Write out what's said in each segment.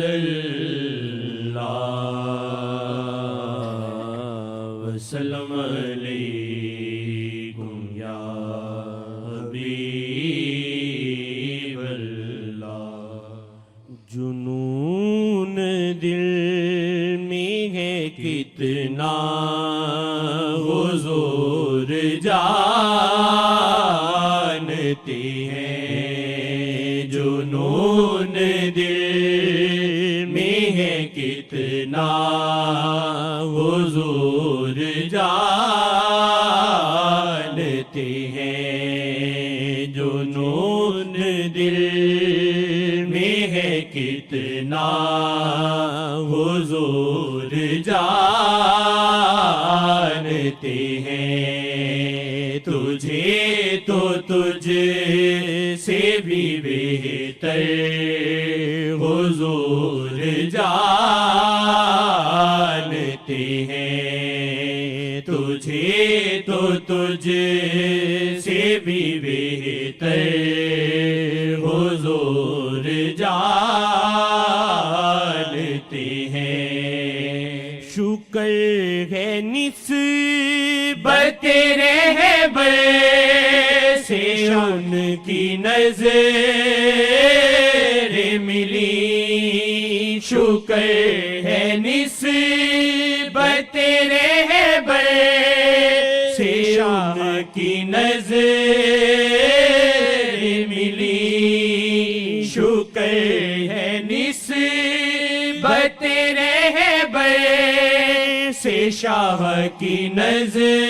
اللہ وسلم علیکم یا حبیب اللہ۔ جنون دل میں ہے کتنا حضور جانتے ہیں، جنون دل کتنا حضور جانتے ہیں، جنون دل میں ہے کتنا حضور جانتے ہیں۔ تجھے تو تجھ سے بھی بہتر حضور جانتے ہیں، تجھے تو تجھ سے بھی بہتر حضور جانتے ہیں۔ شکر ہے نسبت رہبر سے ان کی نظر ملی، شکر ہے نسبت رہبر سے ان کی نظر ملی، شکر ہے نسبت رہبر سے شاہ کی نظر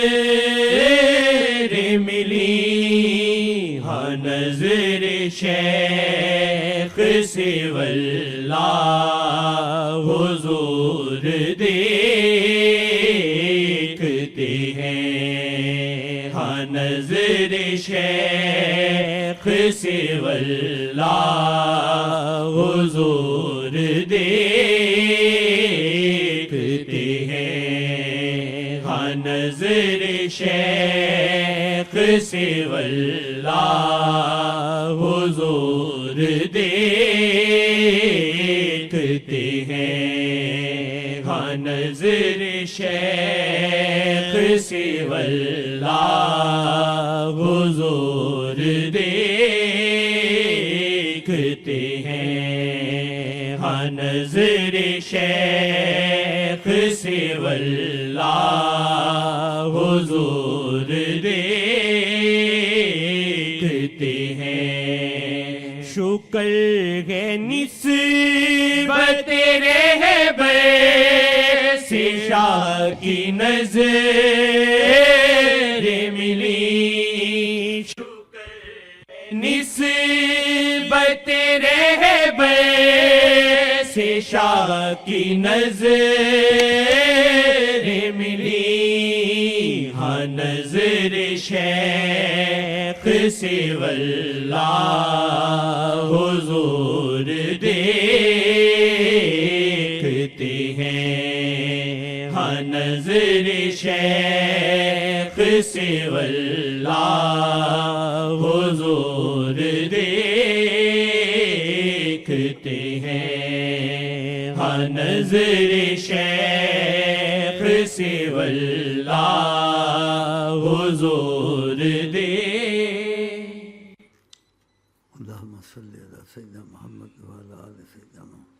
ملی۔ ہاں نظر شیخ سے واللہ حضور دیکھتے ہیں، ہاں نظر شیخ سے واللہ حضور دیکھتے ہیں، ہاں نظر شیخ سے واللہ حضور دیکھتے ہیں، ہاں نظر شیخ سے واللہ حضور دیکھتے ہیں، ہاں نظر شیخ سے واللہ حضور دیکھتے ہیں۔ شکر ہے نسبت رہبر سے شاہ کی نظر ملی، شکر ہے نسبت رہبر سے شاہ کی نظر ملی۔ ہاں نظر شیخ سے واللہ حضور دیکھتے ہیں، ہاں نظر شیخ سے واللہ حضور دیکھتے ہیں، ہاں نظر شیخ سے واللہ حضور اللہم صلی علی سیدنا محمد وعلی آل سیدنا محمد۔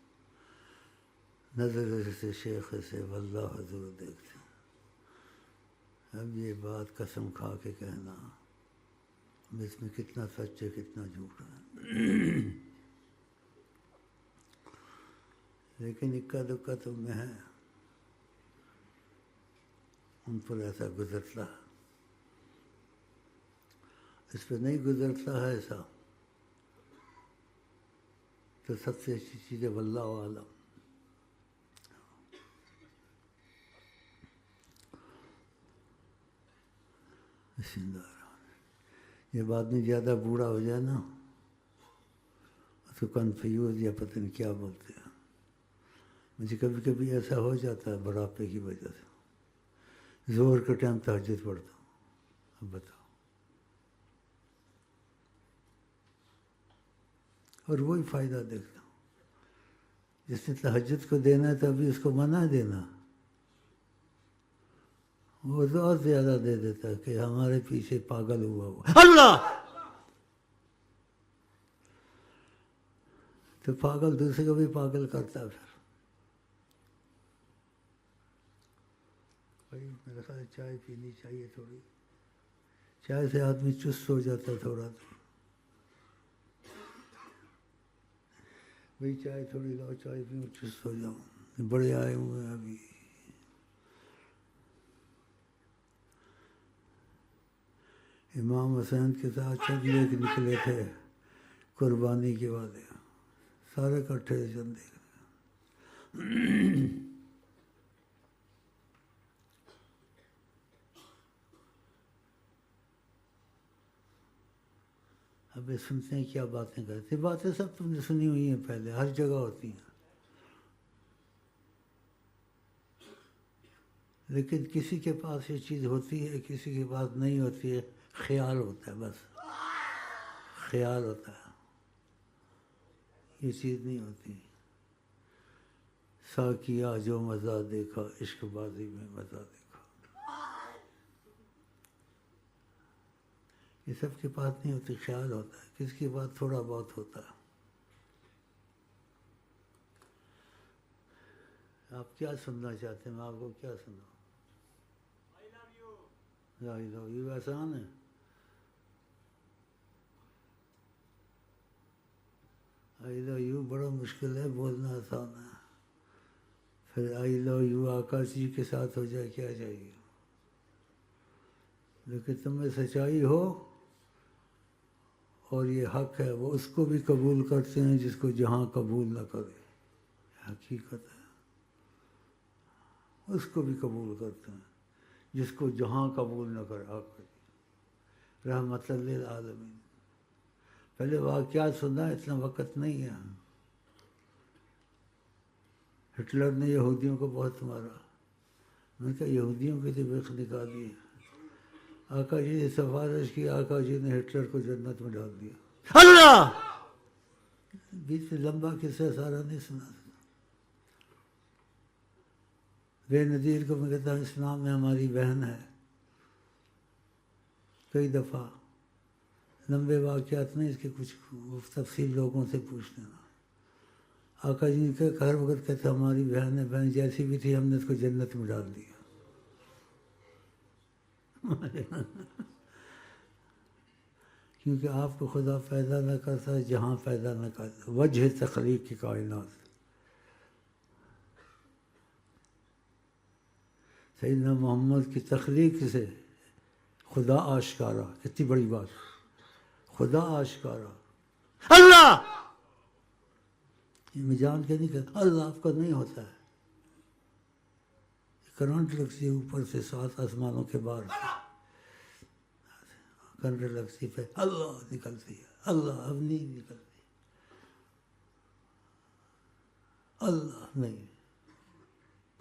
نظر سے شیخ سے واللہ حضور دیکھتے ہیں۔ اب یہ بات قسم کھا کے کہنا، اس میں کتنا سچ ہے کتنا جھوٹ ہے، لیکن اکا دکا تو میں ہے، ان پر ایسا گزرتا ہے، اس پہ نہیں گزرتا ہے ایسا تو سب سے اچھی چیز ہے واللہ عالم۔ بسم اللہ الرحمن الرحیم۔ یہ بعد میں زیادہ بوڑھا ہو جائے نا تو کنفیوز یا پتہ نہیں کیا بولتے ہیں، مجھے کبھی کبھی ایسا ہو جاتا ہے بڑھاپے کی وجہ سے، زور کے ٹائم تہجد پڑھتا ہوں۔ اب بتاؤ، اور وہی فائدہ دیکھتا ہوں، جس نے تہجد کو دینا ہے تو ابھی اس کو منع ہے دینا، وہ تو اور زیادہ دے دیتا ہے کہ ہمارے پیچھے پاگل ہوا اللہ، تو پاگل دوسرے کو بھی پاگل کرتا ہے پھر۔ بھائی میرا خیال چائے پینی چاہیے تھوڑی، چائے سے آدمی چست ہو جاتا ہے تھوڑا تو۔ بھائی چائے تھوڑی لاؤ، چائے پیوں چست ہو جاؤں، بڑے آئے ہوئے ہیں ابھی۔ امام حسین کے ساتھ سب لوگ نکلے تھے قربانی کے بعد، سارے کٹھے چندے۔ اب یہ سنتے ہیں کیا باتیں کرتے، باتیں سب تم نے سنی ہوئی ہیں پہلے، ہر جگہ ہوتی ہیں، لیکن کسی کے پاس یہ چیز ہوتی ہے، کسی کے پاس نہیں ہوتی ہے، خیال ہوتا ہے، بس خیال ہوتا ہے، یہ چیز نہیں ہوتی۔ ساقیا جو مزہ دیکھا عشق بازی میں مزہ دیکھا، یہ سب کے پاس نہیں ہوتی، خیال ہوتا ہے، کس کے پاس تھوڑا بہت ہوتا ہے۔ آپ کیا سننا چاہتے ہیں، میں آپ کو کیا سناؤں؟ آئی لو یو آسان ہے؟ آئی لو یو بڑا مشکل ہے، بولنا آسان ہے، پھر آئی لو یو آکاش جی کے ساتھ ہو جائے کیا چاہیے؟ لیکن تم میں سچائی ہو اور یہ حق ہے، وہ اس کو بھی قبول کرتے ہیں جس کو جہاں قبول نہ کرے، حقیقت ہے، اس کو بھی قبول کرتے ہیں جس کو جہاں قبول نہ کرے۔ حق رحمت للعالمین۔ پہلے واقعات سننا، اتنا وقت نہیں ہے۔ ہٹلر نے یہودیوں کو بہت مارا، میں نے کہا یہودیوں کی تو بخ نکالی ہے، آقا جی نے سفارش کی، آقا جی نے ہٹلر کو جنت میں ڈال دیا۔ اللہ بیچ میں لمبا قصہ سارا نہیں سنا۔ بے نظیر کو میں کہتا ہوں اسلام میں ہماری بہن ہے، کئی دفعہ لمبے واقعات نہیں، اس کے کچھ تفصیل لوگوں سے پوچھ لینا۔ آقا جی نے ہر وقت کہتا ہماری بہن ہے، بہن جیسی بھی تھی ہم نے اس کو جنت میں ڈال دیا۔ کیونکہ آپ کو خدا پیدا نہ کرتا ہے جہاں پیدا نہ کرتا، وجہ تخلیق کی کائنات۔ سیدنا محمد کی تخلیق سے خدا آشکارا، کتنی بڑی بات، خدا آشکارا۔ اللہ یہ میں جان کے نہیں کہتا، اللہ آپ کا نہیں ہوتا ہے، کرنٹ لگتی ہے اوپر سے 7 آسمانوں کے بعد، کرنٹ لگتی پہ اللہ نکلتی ہے، اللہ اب نہیں نکلتی، اللہ نہیں،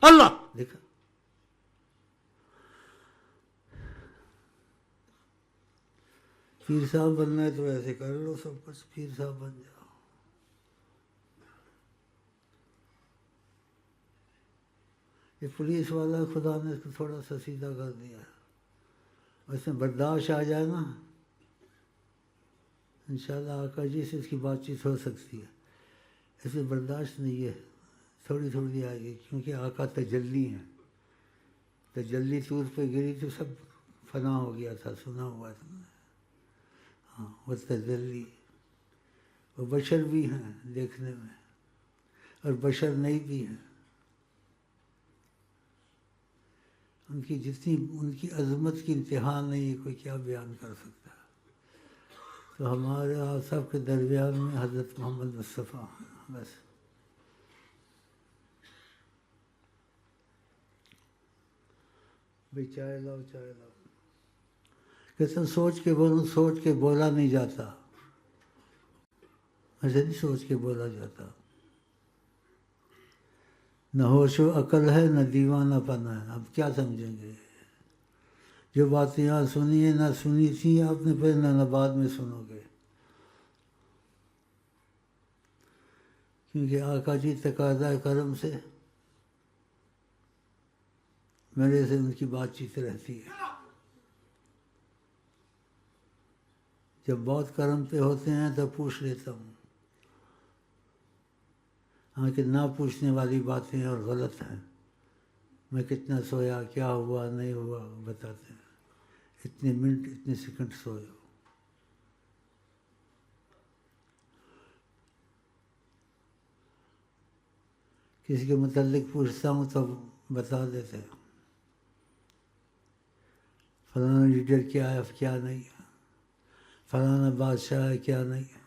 اللہ دیکھا۔ پیر صاحب بننا ہے تو ایسے کر لو سب کچھ، پیر صاحب بن جاؤ۔ یہ پولیس والا خدا نے اس کو تھوڑا سا سیدھا کر دیا، ویسے برداشت آ جائے نا انشاءاللہ آقا جی سے اس کی بات چیت ہو سکتی ہے، ایسے برداشت نہیں ہے، تھوڑی تھوڑی آئے گی، کیونکہ آقا تجلی ہیں، تجلی طور پہ گری تو سب فنا ہو گیا تھا، سنا ہوا تھا۔ ہاں وہ تجلی، وہ بشر بھی ہیں دیکھنے میں اور بشر نہیں بھی ہیں، ان کی جتنی ان کی عظمت کی انتہا نہیں ہے، کوئی کیا بیان کر سکتا ہے۔ تو ہمارے آپ سب کے درمیان میں حضرت محمد مصطفیٰ ہیں بس۔ بھائی چائے لاؤ، چائے لاؤ۔ کہتے ہیں سوچ کے بولوں، سوچ کے بولا نہیں جاتا، ایسے نہیں سوچ کے بولا جاتا۔ نہ ہوش و عقل ہے نہ دیوانہ پن ہے، اب کیا سمجھیں گے؟ جو باتیں یہاں سنی ہیں نہ سنی تھیں آپ نے پہلے، نہ بعد میں سنو گے، کیونکہ آقا جی تقاضۂ کرم سے میرے سے ان کی بات چیت رہتی ہے. جب بہت کرم پہ ہوتے ہیں تو پوچھ لیتا ہوں. ہاں کہ نہ پوچھنے والی باتیں اور غلط ہیں. میں کتنا سویا، کیا ہوا نہیں ہوا بتاتے ہیں. اتنے منٹ اتنے سیکنڈ سوئے ہو. کسی کے متعلق پوچھتا ہوں تو بتا دیتے ہیں فلانا لیڈر کیا ہے کیا نہیں ہے، فلانا بادشاہ ہے کیا نہیں ہے.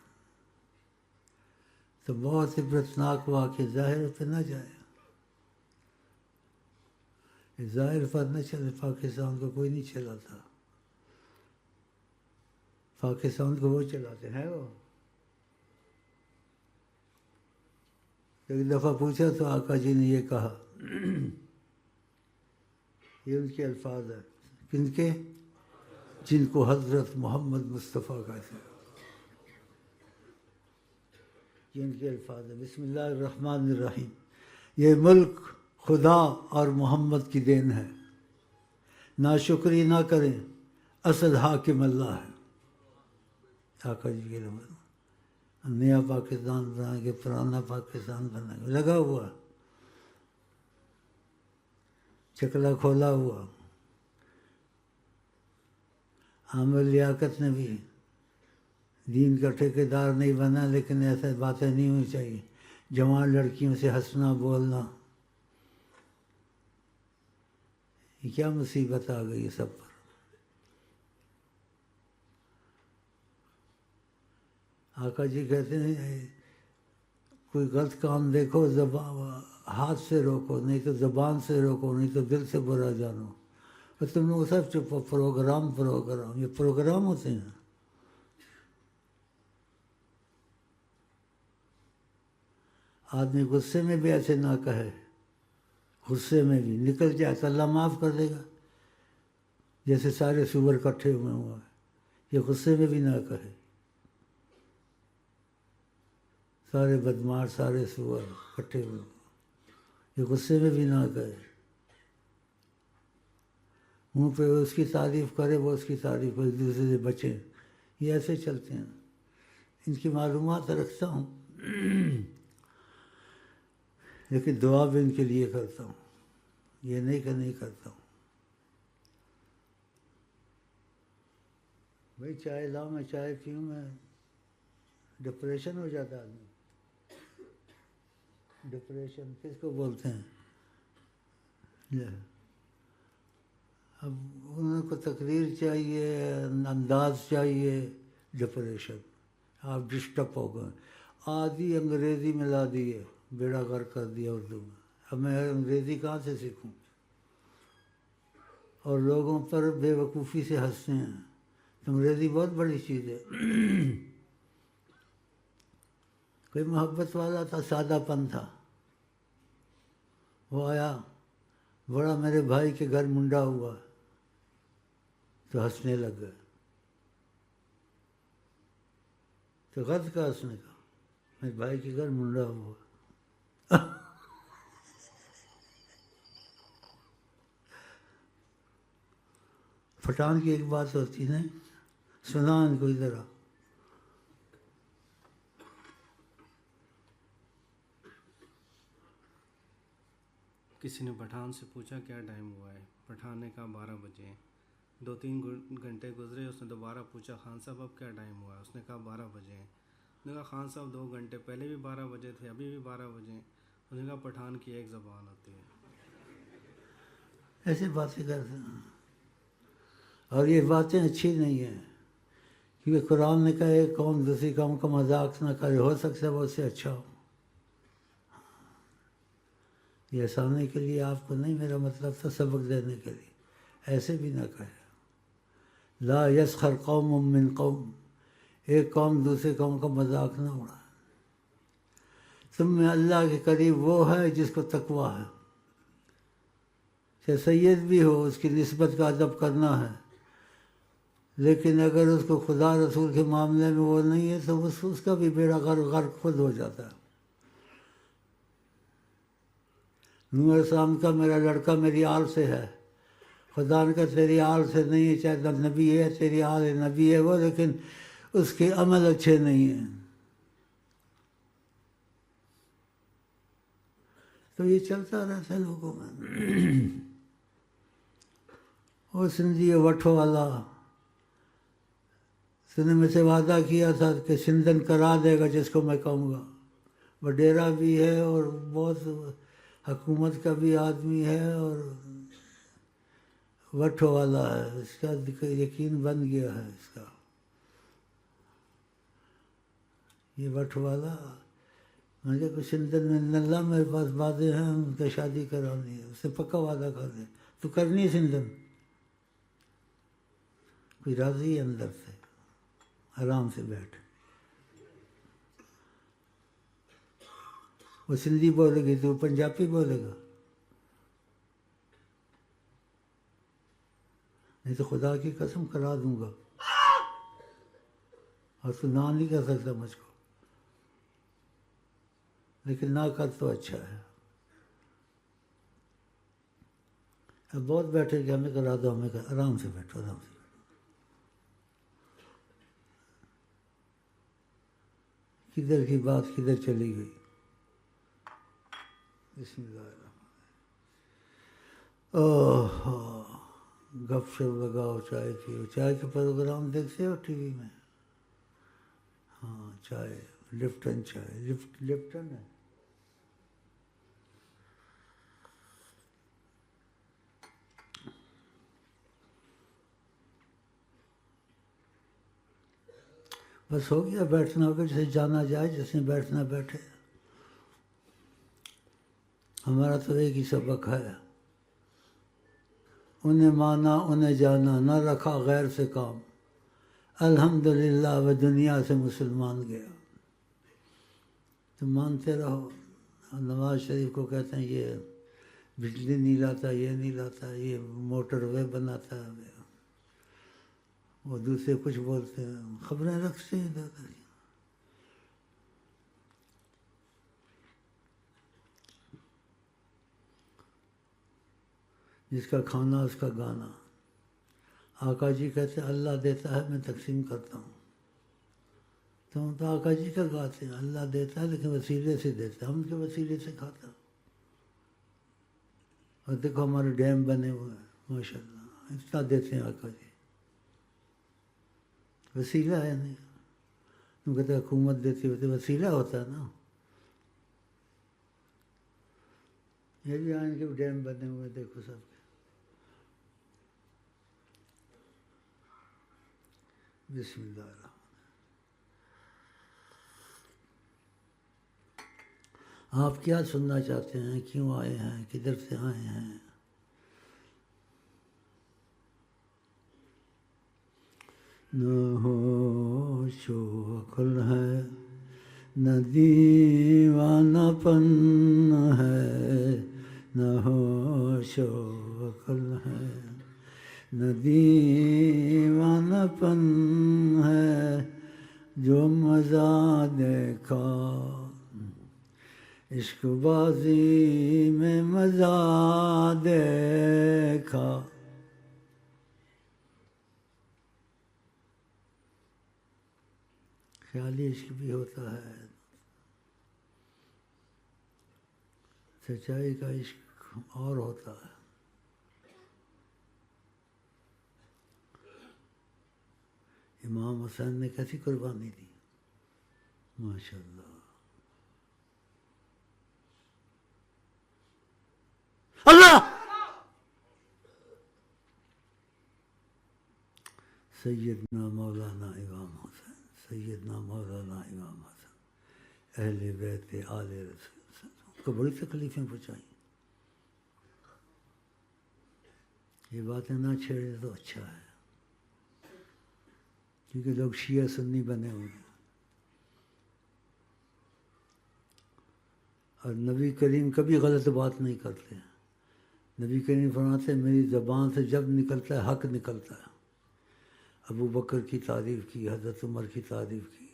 تو بہت عبرتناک واقع. ظاہر پہ نہ جائے، ظاہر پر نہ چلے. پاکستان کو کوئی نہیں چلاتا، پاکستان کو وہ چلاتے ہیں. وہ ایک دفعہ پوچھا تو آقا جی نے یہ کہا، یہ ان کے الفاظ ہیں. کن کے؟ جن کو حضرت محمد مصطفیٰ کہتے ہیں. یہ ان کے الفاظ ہیں. بسم اللہ الرحمن الرحیم. یہ ملک خدا اور محمد کی دین ہے. ناشکری نہ کریں، اصل حاکم اللہ ہے. آقا جی کے لفظ. نیا پاکستان بنائیں گے، پرانا پاکستان بنائیں گے، لگا ہوا، چکلا کھولا ہوا. عامر لیاقت نے بھی دین کا ٹھیکیدار نہیں بنا، لیکن ایسے باتیں نہیں ہونی چاہیے. جوان لڑکیوں سے ہنسنا بولنا، یہ کیا مصیبت آ گئی سب پر. آقا جی کہتے ہیں کوئی غلط کام دیکھو ہاتھ سے روکو، نہیں تو زبان سے روکو، نہیں تو دل سے برا جانو. اور تم لوگ سب چپ. پروگرام یہ پروگرام ہوتے ہیں. آدمی غصے میں بھی ایسے نہ کہے. غصے میں بھی نکل جائے تو اللہ معاف کر دے گا. جیسے سارے سور اکٹھے ہوئے ہوا ہے، یہ غصے میں بھی نہ کہے. سارے بدماش، سارے سور اکٹھے ہوئے، یہ غصے میں بھی نہ کہے. منہ پہ اس کی تعریف کرے، وہ اس کی تعریف کرے، ایک دوسرے سے بچیں. یہ ایسے چلتے ہیں. ان کی معلومات رکھتا ہوں، لیکن دعا بھی ان کے لیے کرتا ہوں. یہ نہیں کہ نہیں کرتا ہوں. بھائی چائے لاؤ، میں چائے پیوں. میں ڈپریشن ہو جاتا آدمی. ڈپریشن کس کو بولتے ہیں؟ اب ان کو تقریر چاہیے، انداز چاہیے. ڈپریشن. آپ ڈسٹرب ہو گئے. آدھی انگریزی ملا دیے، بیڑا غرق کر دیا اردو میں. اب میں انگریزی کہاں سے سیکھوں؟ اور لوگوں پر بے وقوفی سے ہنستے ہیں. انگریزی بہت بڑی چیز ہے. کوئی محبت والا تھا، سادہ پن تھا. وہ آیا، بڑا میرے بھائی کے گھر منڈا ہوا، تو ہنسنے لگ گئے. تو غلط کہا اس نے، کہا میرے بھائی کے گھر منڈا ہوا. پٹھان کی ایک بات ہوتی ہے، سنا ان کو ادھر آ. کسی نے پٹھان سے پوچھا کیا ٹائم ہوا ہے؟ پٹھان نے کہا 12 بجے ہیں. 2-3 گھنٹے گزرے. اس نے دوبارہ پوچھا خان صاحب اب کیا ٹائم ہوا ہے؟ اس نے کہا 12 بجے ہیں. اس نے کہا خان صاحب 2 گھنٹے پہلے بھی 12 بجے تھے، ابھی بھی 12 بجے ہیں. اس نے کہا پٹھان کی ایک زبان ہوتی ہے. ایسے باتیں کرتے ہیں. اور یہ باتیں اچھی نہیں ہیں، کیونکہ قرآن نے کہا ایک قوم دوسری قوم کا مذاق نہ کرے. ہو سکتا ہے وہ اس سے اچھا ہو. یہ ہنسانے کے لیے آپ کو نہیں، میرا مطلب تھا سبق دینے کے لیے. ایسے بھی نہ کہے. لا یسخر قوم من قوم. ایک قوم دوسرے قوم کا مذاق نہ اڑائے. تم میں اللہ کے قریب وہ ہے جس کو تقویٰ ہے. چاہے سید بھی ہو، اس کی نسبت کا ادب کرنا ہے، لیکن اگر اس کو خدا رسول کے معاملے میں وہ نہیں ہے تو اس کا بھی بیڑا غرق خود ہو جاتا ہے. نوح علیہ السلام کا میرا لڑکا میری آل سے ہے، خدا نے کہا تیری آل سے نہیں ہے، چاہے نبی ہے تیری آل ہے، نبی ہے وہ، لیکن اس کے عمل اچھے نہیں ہیں. تو یہ چلتا رہتا ہے لوگوں میں. اور سندھی وٹھو والا اس نے مجھ سے وعدہ کیا تھا کہ سندن کرا دے گا جس کو میں کہوں گا. وڈیرا بھی ہے اور بہت حکومت کا بھی آدمی ہے اور وٹھو والا ہے، اس کا یقین بن گیا ہے اس کا. یہ وٹھو والا میں نے کہا سندن میں اللہ میرے پاس باتیں ہیں، ان کا شادی کرانی ہے. اس نے پکا وعدہ کر دیا تو کرنی ہے سندن. کوئی راضی ہے اندر سے، آرام سے بیٹھ. وہ سندھی بولے گی تو پنجابی بولے گا، نہیں تو خدا کی قسم کرا دوں گا، اور تو نہ نہیں کر سکتا مجھ کو، لیکن نہ کر تو اچھا ہے. اب بہت بیٹھے کہ ہمیں کرا دو، ہمیں آرام سے بیٹھو، آرام سے. کدھر کی بات کدھر چلی گئی. بسم اللہ الرحمن. گپ شپ لگاؤ، چائے پیو. چائے کے پروگرام دیکھتے ہو ٹی وی میں؟ ہاں چائے، لپٹن چائے، لپٹن ہے. بس ہو گیا، بیٹھنا ہوگا، جسے جانا جائے، جس نے بیٹھنا بیٹھے. ہمارا تو ایک ہی سبق ہے، انہیں مانا انہیں جانا، نہ رکھا غیر سے کام. الحمدللہ وہ دنیا سے مسلمان گیا. تم مانتے رہو. نواز شریف کو کہتے ہیں یہ بجلی نہیں لاتا، یہ نہیں لاتا، یہ موٹر وے بناتا ہے، وہ دوسرے کچھ بولتے ہیں، خبریں رکھتے ہیں دادا جی. جس کا کھانا اس کا گانا. آقا جی کہتے ہیں اللہ دیتا ہے میں تقسیم کرتا ہوں. تو ہم تو آقا جی کا گاتے ہیں، اللہ دیتا ہے لیکن وسیلے سے دیتا ہے، ہم کے وسیلے سے کھاتا. اور دیکھو ہمارے ڈیم بنے ہوئے ہیں ماشاء اللہ، اتنا دیتے ہیں آقا جی. وسیلہ ہے نہیں. تم کہتے حکومت دیتی ہوتی، وسیلہ ہوتا ہے نا. یہ بھی آئیں کے ڈیم بنے ہوئے دیکھو سب کے. بسم اللہ الرحمن. آپ کیا سننا چاہتے ہیں؟ کیوں آئے ہیں؟ کدھر سے آئے ہیں؟ نہ ہوش و عقل ہے، نہ دیوانہ پن ہے. نہ ہوش و عقل ہے، نہ دیوانہ پن ہے. جو مزہ دیکھا عشق بازی میں مزہ دیکھا. خیالی عشق بھی ہوتا ہے، سچائی کا عشق اور ہوتا ہے. امام حسین نے کیسی قربانی دی ماشاء اللہ. اللہ سیدنا مولانا امام حسین، سیدنا مولانا امام حسین، اہل بیت آل رسول کو بڑی تکلیفیں پہنچائیں. یہ باتیں نہ چھیڑے تو اچھا ہے، کیونکہ لوگ شیعہ سنی بنے ہوئے ہیں. اور نبی کریم کبھی غلط بات نہیں کرتے ہیں. نبی کریم فرماتے ہیں میری زبان سے جب نکلتا ہے حق نکلتا ہے. ابو بکر کی تعریف کی، حضرت عمر کی تعریف کی.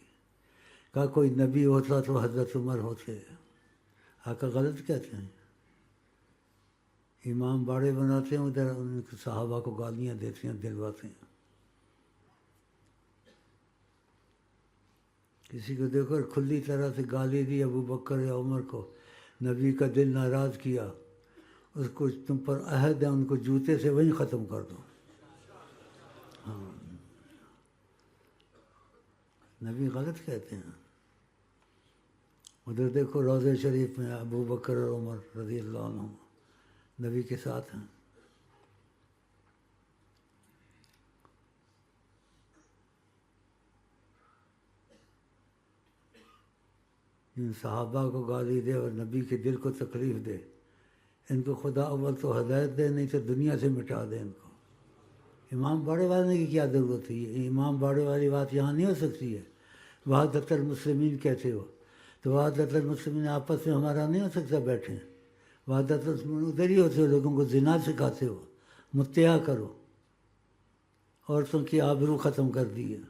کہا کوئی نبی ہوتا تو حضرت عمر ہوتے. آقا غلط کہتے ہیں. امام باڑے بناتے ہیں، ادھر ان کے صحابہ کو گالیاں دیتے ہیں، دلواتے ہیں. کسی کو دیکھو کھلی طرح سے گالی دی ابو بکر یا عمر کو، نبی کا دل ناراض کیا، اس کو تم پر عہد ہے ان کو جوتے سے وہیں ختم کر دو. ہاں نبی غلط کہتے ہیں. ادھر دیکھو روضہ شریف میں ابو بکر اور عمر رضی اللہ عنہ نبی کے ساتھ ہیں. ان صحابہ کو گالی دے اور نبی کے دل کو تکلیف دے، ان کو خدا اول تو ہدایت دے، نہیں تو دنیا سے مٹا دے ان کو. امام باڑے والے کی کیا ضرورت ہے؟ یہ امام باڑے والی بات یہاں نہیں ہو سکتی ہے. وحدت المسلمین کہتے ہو تو وحدت المسلمین آپس میں ہمارا نہیں ہو سکتا بیٹھے. وحدت المسلمین ادھر ہی ہوتے ہو، لوگوں کو زنا سکھاتے ہو، متیا کرو، عورتوں کی آبرو ختم کر دی ہے.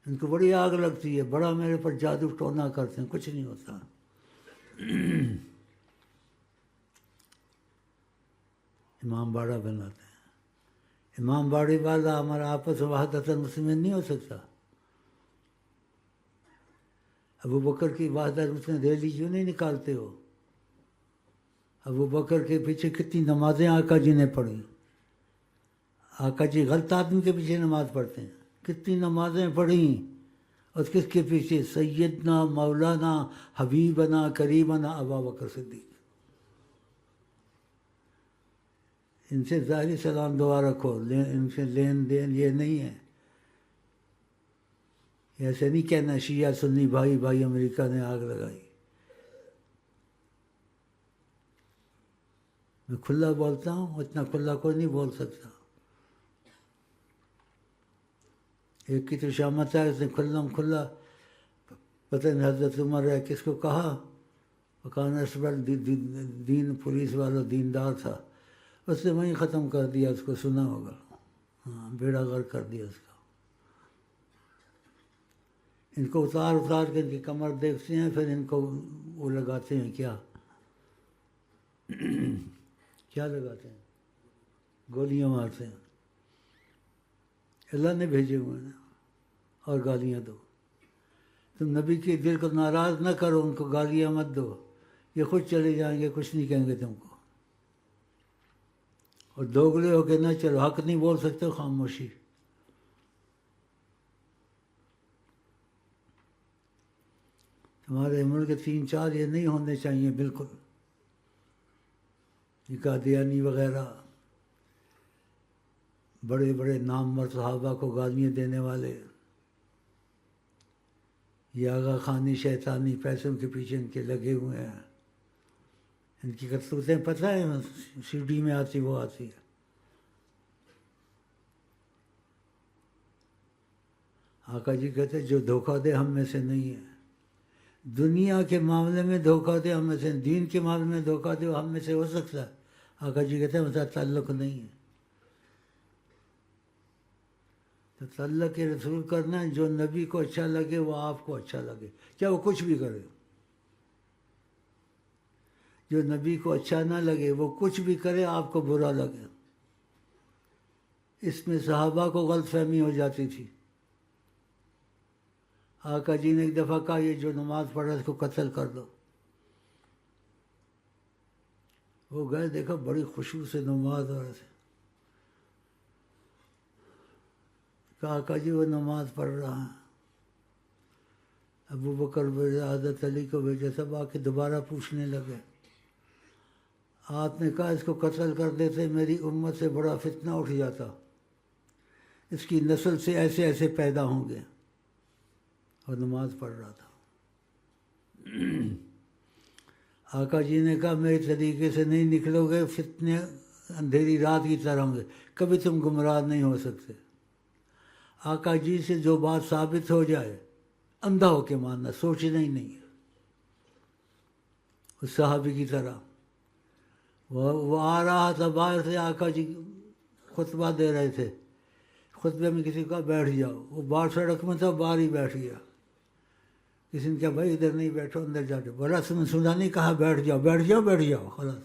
ان کو بڑی آگ لگتی ہے، بڑا میرے پر جادو ٹونا کرتے ہیں، کچھ نہیں ہوتا. امام باڑا بناتے ہیں. امام باڑی والا ہمارا آپس میں وحدت المسلمین نہیں ہو سکتا. ابو بکر کی وحدت المسلمین ریلی کیوں نہیں نکالتے ہو؟ ابو بکر کے پیچھے کتنی نمازیں آقا جی نے پڑھی. آقا جی غلط آدمی کے پیچھے نماز پڑھتے ہیں. کتنی نمازیں پڑھیں اور کس کے پیچھے؟ سیدنا مولانا حبیبنا کریمنا ابا بکر صدیق. ان سے ظاہری سلام دعا رکھو، ان سے لین دین یہ نہیں ہے. ایسے نہیں کہنا شیعہ سنی بھائی بھائی امریکہ نے آگ لگائی. میں کھلا بولتا ہوں، اتنا کھلا کوئی نہیں بول سکتا. ایک کی تو شامت ہے، اس نے کھلا پتہ نہیں حضرت عمر ہے کس کو کہا، وکان اسبل دین پولیس والا دیندار تھا، اس نے وہیں ختم کر دیا. اس کو سنا ہوگا. ہاں بیڑا غرق کر دیا اس کا. ان کو اتار کے ان کی کمر دیکھتے ہیں، پھر ان کو وہ لگاتے ہیں کیا لگاتے ہیں؟ گولیاں مارتے ہیں. اللہ نے بھیجے ہوئے ہیں اور گالیاں دو. تم نبی کے دل کو ناراض نہ کرو، ان کو گالیاں مت دو، یہ خود چلے جائیں گے، کچھ نہیں کہیں گے تم کو. اور دوگلے ہو کے نہ چلو، حق نہیں بول سکتے، خاموشی. ہمارے ملک کے 3-4 یہ نہیں ہونے چاہیے بالکل. یہ قادیانی وغیرہ بڑے بڑے نامور صحابہ کو گالیاں دینے والے، یہ آغا خانی شیطانی پیسوں کے پیچھے ان کے لگے ہوئے ہیں. ان کی کرتوتیں پتہ ہے، سی ڈی میں آتی وہ آتی ہے. آقا جی کہتے جو دھوکہ دے ہم میں سے نہیں ہے. دنیا کے معاملے میں دھوکہ دے ہم میں سے، دین کے معاملے میں دھوکہ دے ہم میں سے ہو سکتا ہے. آقا جی کہتے ہیں مسئلہ تعلق نہیں ہے. تو تعلق کے رسول کرنا ہے، جو نبی کو اچھا لگے وہ آپ کو اچھا لگے، کیا وہ کچھ بھی کرے. جو نبی کو اچھا نہ لگے وہ کچھ بھی کرے آپ کو برا لگے. اس میں صحابہ کو غلط فہمی ہو جاتی تھی. آقا جی نے ایک دفعہ کہا یہ جو نماز پڑھ رہا ہے اس کو قتل کر دو. وہ گئے، دیکھا بڑی خشوع سے نماز ہو رہے تھے. کہا آقا جی وہ نماز پڑھ رہا ہے. ابو بکر بھیجا، حضرت علی کو بھیجا، سب آ کے دوبارہ پوچھنے لگے. آپ نے کہا اس کو قتل کر دیتے میری امت سے بڑا فتنہ اٹھ جاتا، اس کی نسل سے ایسے ایسے پیدا ہوں گے. اور نماز پڑھ رہا تھا. آقا جی نے کہا میرے طریقے سے نہیں نکلو گے، فتنے اندھیری رات کی طرح ہوں گے، کبھی تم گمراہ نہیں ہو سکتے. آقا جی سے جو بات ثابت ہو جائے اندھا ہو کے ماننا، سوچنا ہی نہیں ہے. اس صحابی کی طرح وہ آ رہا تھا باہر سے، آقا جی خطبہ دے رہے تھے، خطبے میں کسی کا بیٹھ جاؤ، وہ باہر سڑک میں تھا، باہر ہی بیٹھ گیا. کسی نے کہا بھائی ادھر نہیں بیٹھو، اندر جا کے. بولا تم نے سنا نہیں، کہا بیٹھ جاؤ بیٹھ جاؤ بیٹھ جاؤ، خلاص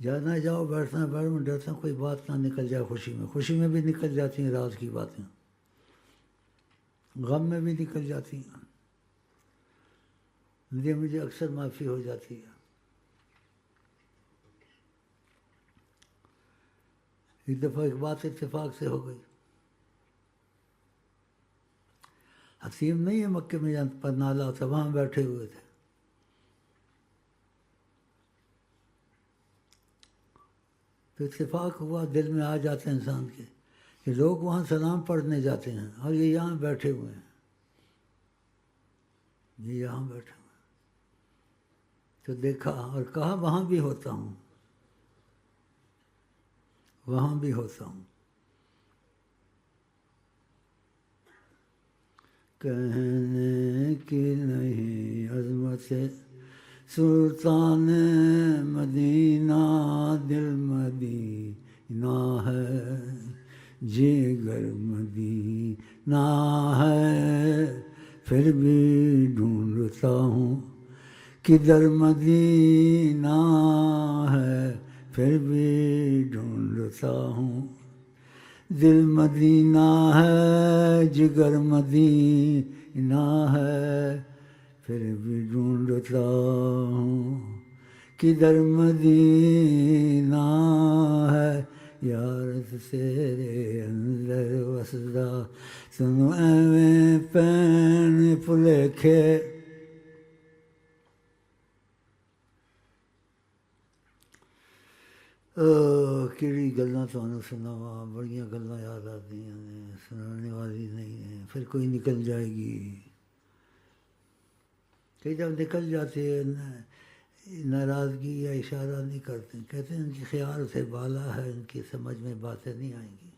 جانا جاؤ، بیٹھنا بیٹھ، میں ڈرتا ہوں کوئی بات نہ نکل جائے خوشی میں. خوشی میں بھی نکل جاتی ہیں راز کی باتیں، غم میں بھی نکل جاتی ہیں. مجھے اکثر معافی ہو جاتی ہے. ایک دفعہ ایک بات اتفاق سے ہو گئی. حتیم نہیں ہے مکے میں جہاں پر نالا ہوتا، وہاں بیٹھے ہوئے تھے. تو اتفاق ہوا، دل میں آ جاتے ہیں انسان کے کہ لوگ وہاں سلام پڑھنے جاتے ہیں اور یہ یہاں بیٹھے ہوئے ہیں، یہ یہاں بیٹھے ہوئے ہیں. تو دیکھا اور کہا وہاں بھی ہوتا ہوں، وہاں بھی ہوتا ہوں. کہنے کی نہیں عظمت سلطان مدینہ، دل مدینہ ہے، جگر مدینہ ہے، پھر بھی ڈھونڈتا ہوں کدھر مدینہ ہے، پھر بھی ڈھونڈتا ہوں. دل مدینہ ہے، جگر مدینہ ہے، پھر بھی ڈھونڈتا ہوں کدھر مدینہ ہے. یارت تیرے اندر وسدا سنو ایویں پین پھلیکھے. کہڑی گلاں تمہیں سناواں، بڑیاں گلاں یاد آتی ہیں، سنانے والی نہیں ہیں، پھر کوئی نکل جائے گی. کہ جب نکل جاتے ہیں ناراضگی یا اشارہ نہیں کرتے، کہتے ہیں ان کی خیال سے بالا ہے، ان کی سمجھ میں باتیں نہیں آئیں گی.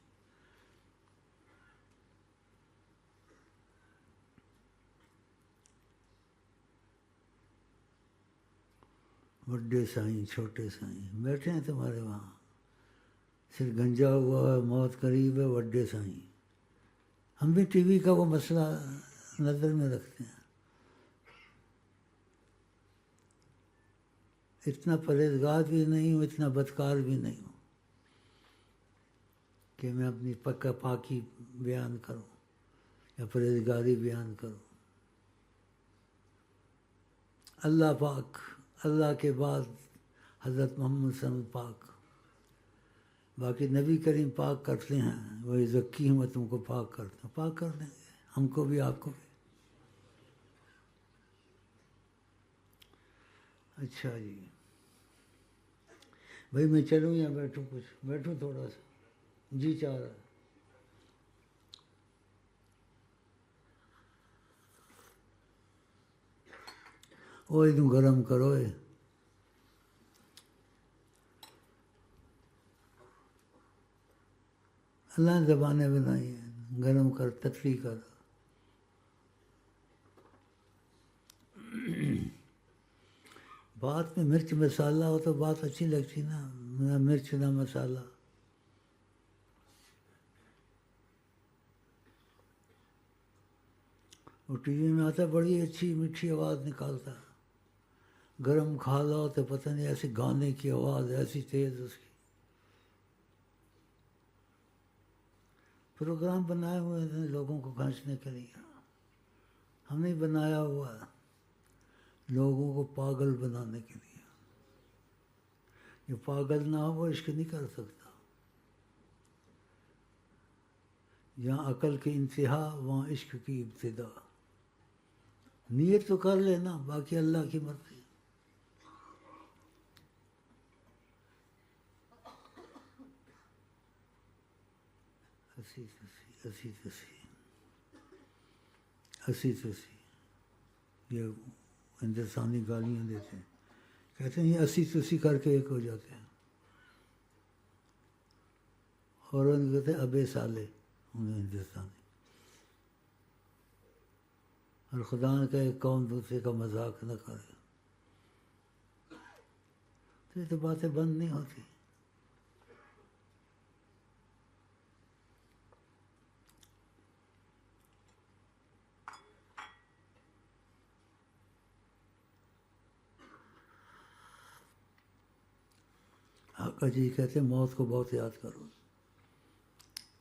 بڑے سائیں چھوٹے سائیں بیٹھے ہیں تمہارے وہاں، سر گنجا ہوا ہے، موت قریب ہے. بڑے سائیں، ہم بھی ٹی وی کا وہ مسئلہ نظر میں رکھتے ہیں. اتنا پرہیزگار بھی نہیں ہوں، اتنا بدکار بھی نہیں ہوں کہ میں اپنی پکا پاکی بیان کروں یا پرہیزگاری بیان کروں. اللہ پاک، اللہ کے بعد حضرت محمد صلی اللہ علیہ وسلم پاک، باقی نبی کریم پاک کرتے ہیں. وہی ذکی ہوں میں تم کو پاک کرتا ہوں، پاک کر دیں گے ہم کو بھی آپ کو بھی. اچھا جی بھائی، میں چلوں یا بیٹھوں؟ کچھ بیٹھوں تھوڑا سا، جی چاہ رہا ہے. وہ تم گرم کرو. اللہ نے زبانیں بنائی ہیں، گرم کر، تتلی کر. بات میں مرچ مسالہ ہو تو بات اچھی لگتی نا، نہ مرچ نہ مسالہ. وہ ٹی وی میں آتا ہے، بڑی اچھی میٹھی آواز نکالتا ہے. گرم کھا لو تو پتہ نہیں ایسے گانے کی آواز ایسی تیز اس کی. پروگرام بنائے ہوئے ہیں لوگوں کو کھینچنے کے لیے، ہم نے بنایا ہوا ہے لوگوں کو پاگل بنانے کے لیے. جو پاگل نہ ہو وہ عشق نہیں کر سکتا. جہاں عقل کی انتہا وہاں عشق کی ابتدا. نیت تو کر لینا، باقی اللہ کی مرضی. اسی یہ ہندوستانی گالیاں دیتے ہیں، کہتے ہیں یہ اسی کر کے ایک ہو جاتے ہیں. اور ان کہتے ہیں ابے سالے انہیں ہندوستانی. اور خدا نے کہا ایک قوم دوسرے کا مذاق نہ کرے. تو یہ تو باتیں بند نہیں ہوتی. آقا جی کہتے ہیں موت کو بہت یاد کرو،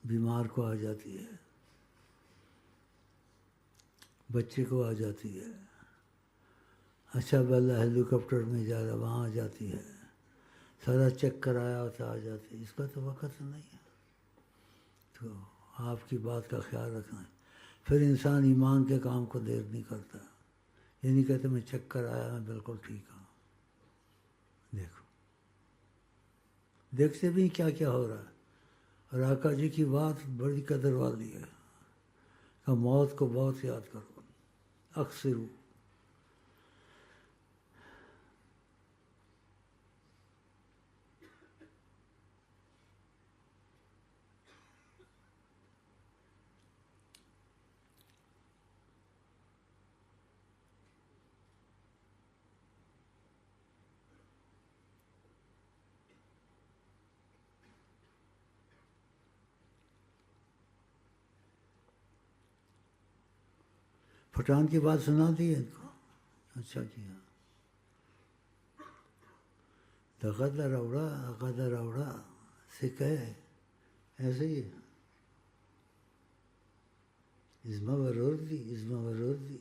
بیمار کو آ جاتی ہے، بچے کو آ جاتی ہے، اچھا بلا ہیلی کاپٹر میں جا رہا وہاں آ جاتی ہے، سارا چیک کرایا ہوتا آ جاتی ہے، اس کا تو وقت نہیں ہے۔ تو آپ کی بات کا خیال رکھنا ہے۔ پھر انسان ایمان کے کام کو دیر نہیں کرتا، یہ نہیں کہتے میں چیک کرایا میں بالکل ٹھیک ہوں۔ دیکھو دیکھتے بھی کیا کیا ہو رہا ہے۔ اور آقا جی کی بات بڑی قدر والی ہے کہ موت کو بہت یاد کرو، اکثر پٹھان کی بات سنا دی ہے ان کو، اچھا کیا۔ قدر اوڑا سکھے ایسے ہی ازما ورور دی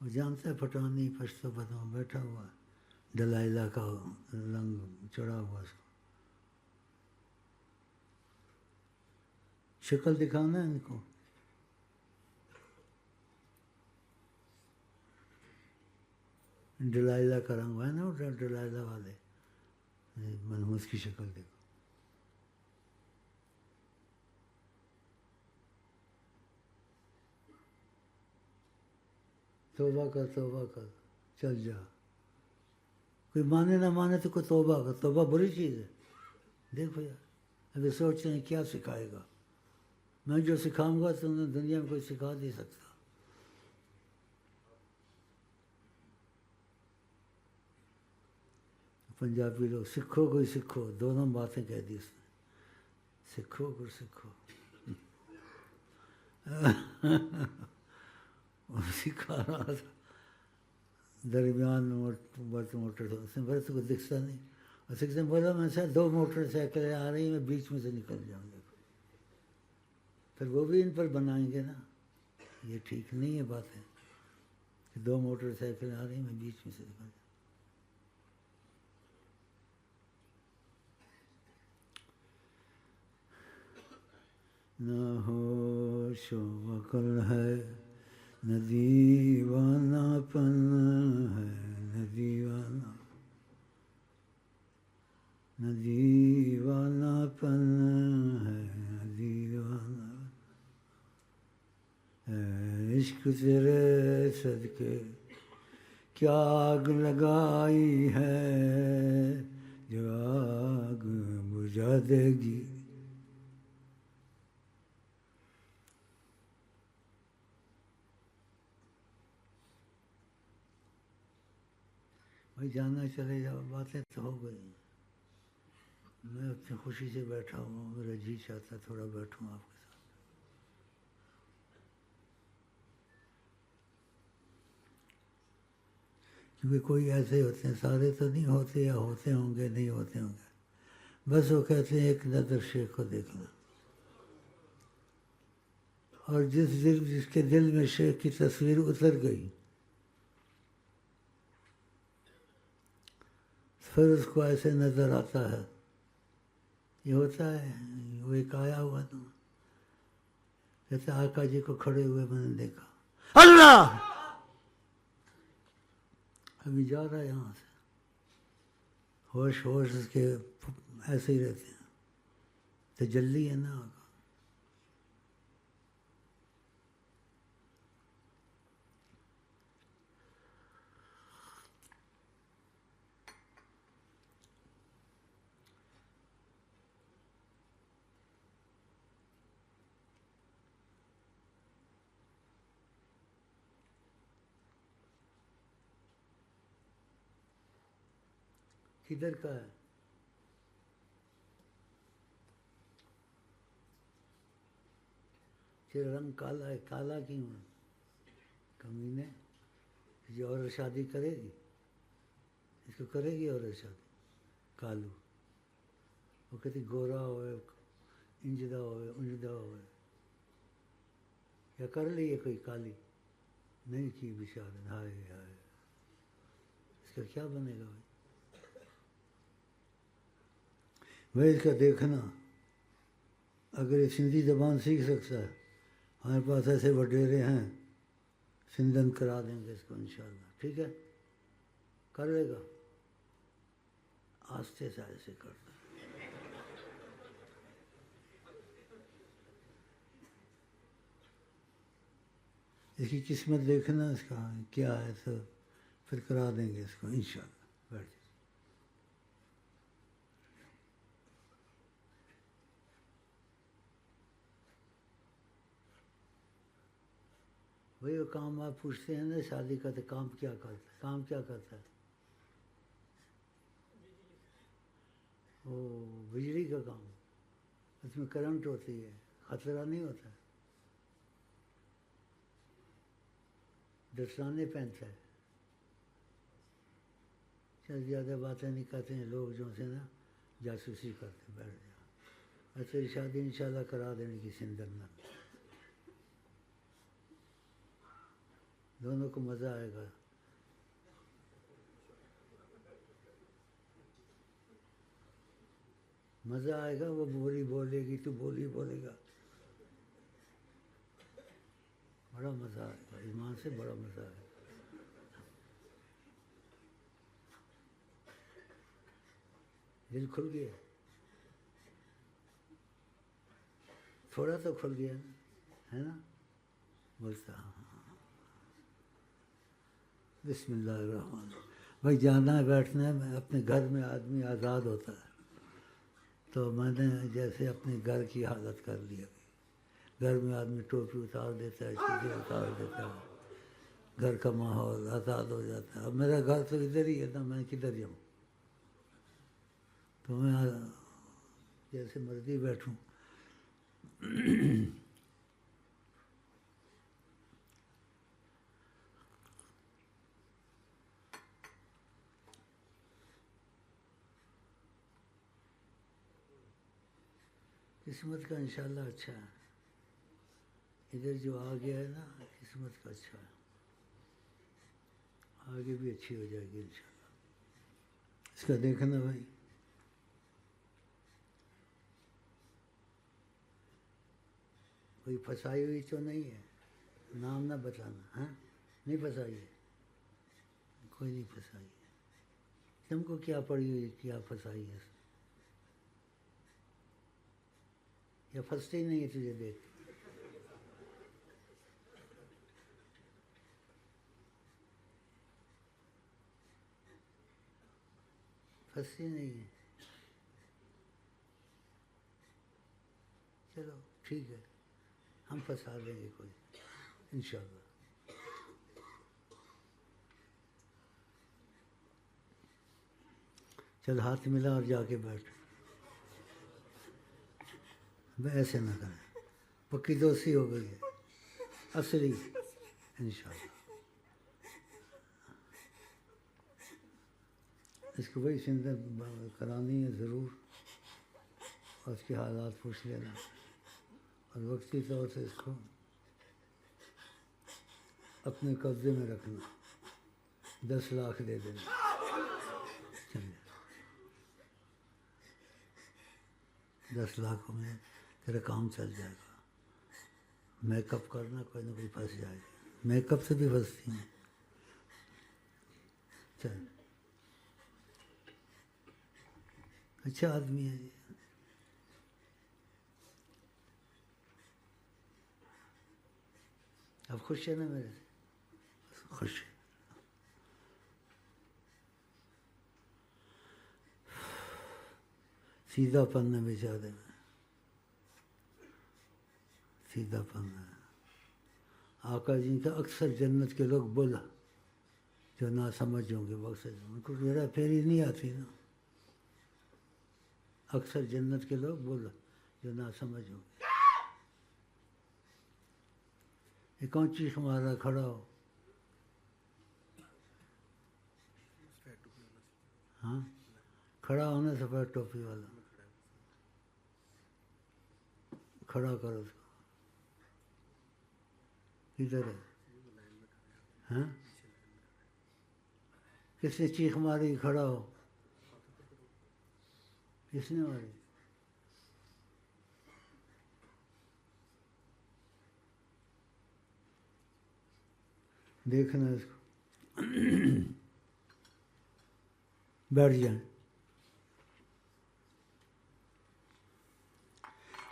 وہ جانتا ہے پٹھان نہیں پشتو پتہ بیٹھا ہوا ڈلائلہ کا رنگ چڑھا ہوا اس کو، شکل دکھانا ہے ان کو۔ ڈلائلہ کا رنگ ہے نا، ڈلائلہ والے منحوس کی شکل دیکھو۔ توبہ کر چل جا، کوئی مانے نہ مانے تو کوئی توبہ کر، توبہ بری چیز ہے۔ دیکھ بھیا ابھی سوچتے ہیں کیا سکھائے گا، میں جو سکھاؤں گا تو دنیا میں کوئی سکھا نہیں سکتا۔ پنجابی لوگ سکھو کوئی سکھو، دونوں باتیں کہہ دی اس نے، سکھو کوئی سکھو سکھا رہا تھا درمیان میں موٹر اس نے بولے تو کوئی دکھتا نہیں، اور سکھ بولا میں سے 2 موٹر سائیکلیں آ رہی ہیں میں بیچ میں سے نکل جاؤں گا، پھر وہ بھی ان پر بنائیں گے نا، یہ ٹھیک نہیں ہے باتیں کہ 2 موٹر سائیکلیں آ رہی ہیں میں بیچ میں سے نکل جاؤں۔ نہ ہوش و عقل ہے نہ دیوانہ پن ہے، نہ دیوانہ پن ہے، نہ دیوانہ عشق تیرے صدقے کیا آگ لگائی ہے جو آگ بجھا دے گی۔ بھائی جانا چلے جاؤ، باتیں تو ہو گئی، میں اتنی خوشی سے بیٹھا ہوں، میرا جی چاہتا تھوڑا بیٹھوں آپ کے ساتھ۔ کیونکہ کوئی ایسے ہوتے ہیں، سارے تو نہیں ہوتے، یا ہوتے ہوں گے نہیں ہوتے ہوں گے، بس وہ کہتے ہیں ایک نظر شیخ کو دیکھنا، اور جس کے دل میں شیخ کی تصویر اتر گئی پھر اس کو ایسے نظر آتا ہے، یہ ہوتا ہے۔ وہ ایک آیا ہوا تھا کہتے آقا جی کو کھڑے ہوئے میں نے دیکھا، اللہ ابھی جا رہا ہے یہاں سے، ہوش اس کے ایسے ہی رہتے ہیں، تجلی ہے نا آقا۔ کدھر کا ہے؟ تیرا رنگ کالا ہے، کالا کیوں ہے؟ کمینے کسی اور شادی کرے گی؟ اس کو کرے گی عورت شادی؟ کالو وہ کہتی گورا ہوئے انجدہ ہوئے انجدہ ہوئے، یا کر لیے کوئی کالی نہیں کی بشارت، ہائے ہائے اس کا کیا بنے گا بھائی؟ بھائی اس کا دیکھنا، اگر یہ سندھی زبان سیکھ سکتا ہے، ہمارے پاس ایسے وڈیرے ہیں، سندھن کرا دیں گے اس کو انشاءاللہ، ٹھیک ہے؟ کر لے گا، آستے سے ایسے کرتا ہے۔ اس کی قسمت دیکھنا اس کا کیا ہے، تو پھر کرا دیں گے اس کو انشاءاللہ، بیٹھ جائے۔ وہی وہ کام آپ پوچھتے ہیں نا شادی کا، تو کام کیا کرتا ہے؟ کام کیا کرتا ہے؟ وہ بجلی کا کام، اس میں کرنٹ ہوتی ہے، خطرہ نہیں ہوتا ہے، دستانے پہنتا ہے۔ چل زیادہ باتیں نہیں کرتے ہیں لوگ، جو سے نا جاسوسی کرتے ہیں، بیٹھ جاؤ۔ اچھا شادی انشاءاللہ کرا دینے کی سندن میں، دونوں کو مزہ آئے گا۔ مزہ آئے گا، وہ بولی بولے گی تو بولی بولے گا، بڑا مزہ آئے گا، ایمان سے بڑا مزہ آئے گا۔ دل کھل گیا، تھوڑا تو کھل گیا ہے نا؟ بولتا ہاں۔ بسم اللہ الرحمن الرحیم۔ بھائی جانا ہے بیٹھنا ہے، اپنے گھر میں آدمی آزاد ہوتا ہے، تو میں نے جیسے اپنے گھر کی حالت کر لی ابھی۔ گھر میں آدمی ٹوپی اتار دیتا ہے، چیزیں اتار دیتا ہے، گھر کا ماحول آزاد ہو جاتا ہے۔ اب میرا گھر تو ادھر ہی ہے نا، میں کدھر جاؤں؟ تو میں جیسے مرضی بیٹھوں۔ قسمت کا انشاءاللہ اچھا ہے، ادھر جو آ گیا ہے نا، قسمت کا اچھا ہے، آگے بھی اچھی ہو جائے گی انشاءاللہ۔ اس کا دیکھنا بھائی، کوئی پھنسائی ہوئی تو نہیں ہے؟ نام نہ بتانا، ہاں؟ نہیں پھنسائی ہے، کوئی نہیں پھنسائی ہے۔ تم کو کیا پڑی ہوئی، کیا پھنسائی ہے؟ یا پھنستے ہی نہیں ہے تجھے دیکھ کے؟ پھنستی نہیں ہے، چلو ٹھیک ہے، ہم پھنسا دیں گے کوئی انشاءاللہ۔ چل ہاتھ ملا اور جا کے بیٹھ، ایسے نہ کریں، پکی دوستی ہو گئی ہے اصلی انشاءاللہ۔ اس کو بھائی سندن کرانی ہے ضرور، اور اس کے حالات پوچھ لینا، اور وقتی طور سے اس کو اپنے قبضے میں رکھنا، 10 لاکھ دے دینا، چلیے 10 لاکھ میں تیرا کام چل جائے گا۔ میک اپ کرنا، کوئی نہ کوئی پھنس جائے گا، میک اپ سے بھی پھنستی ہیں۔ چل اچھا آدمی ہے یہ، اب خوش ہے نا میرے سے؟ خوش ہے۔ سیدھا پن ہے بیچارے میں، سیدھا پن ہے۔ آقا جی کا اکثر جنت کے لوگ بولا جو نہ سمجھ ہوں گے، وقت سے ان کو میرا پھیری نہیں آتی نا، اکثر جنت کے لوگ بولا جو نہ سمجھ ہوں گے۔ یہ کون چیخ مار رہا کھڑا ہو؟ ہاں کھڑا ہونا سفید ٹوپی والا کھڑا کرو اس کو کدھر ہے ہاں کس نے چیخ ماری کھڑا ہو کس نے ماری دیکھنا اس کو بیٹھ جائیں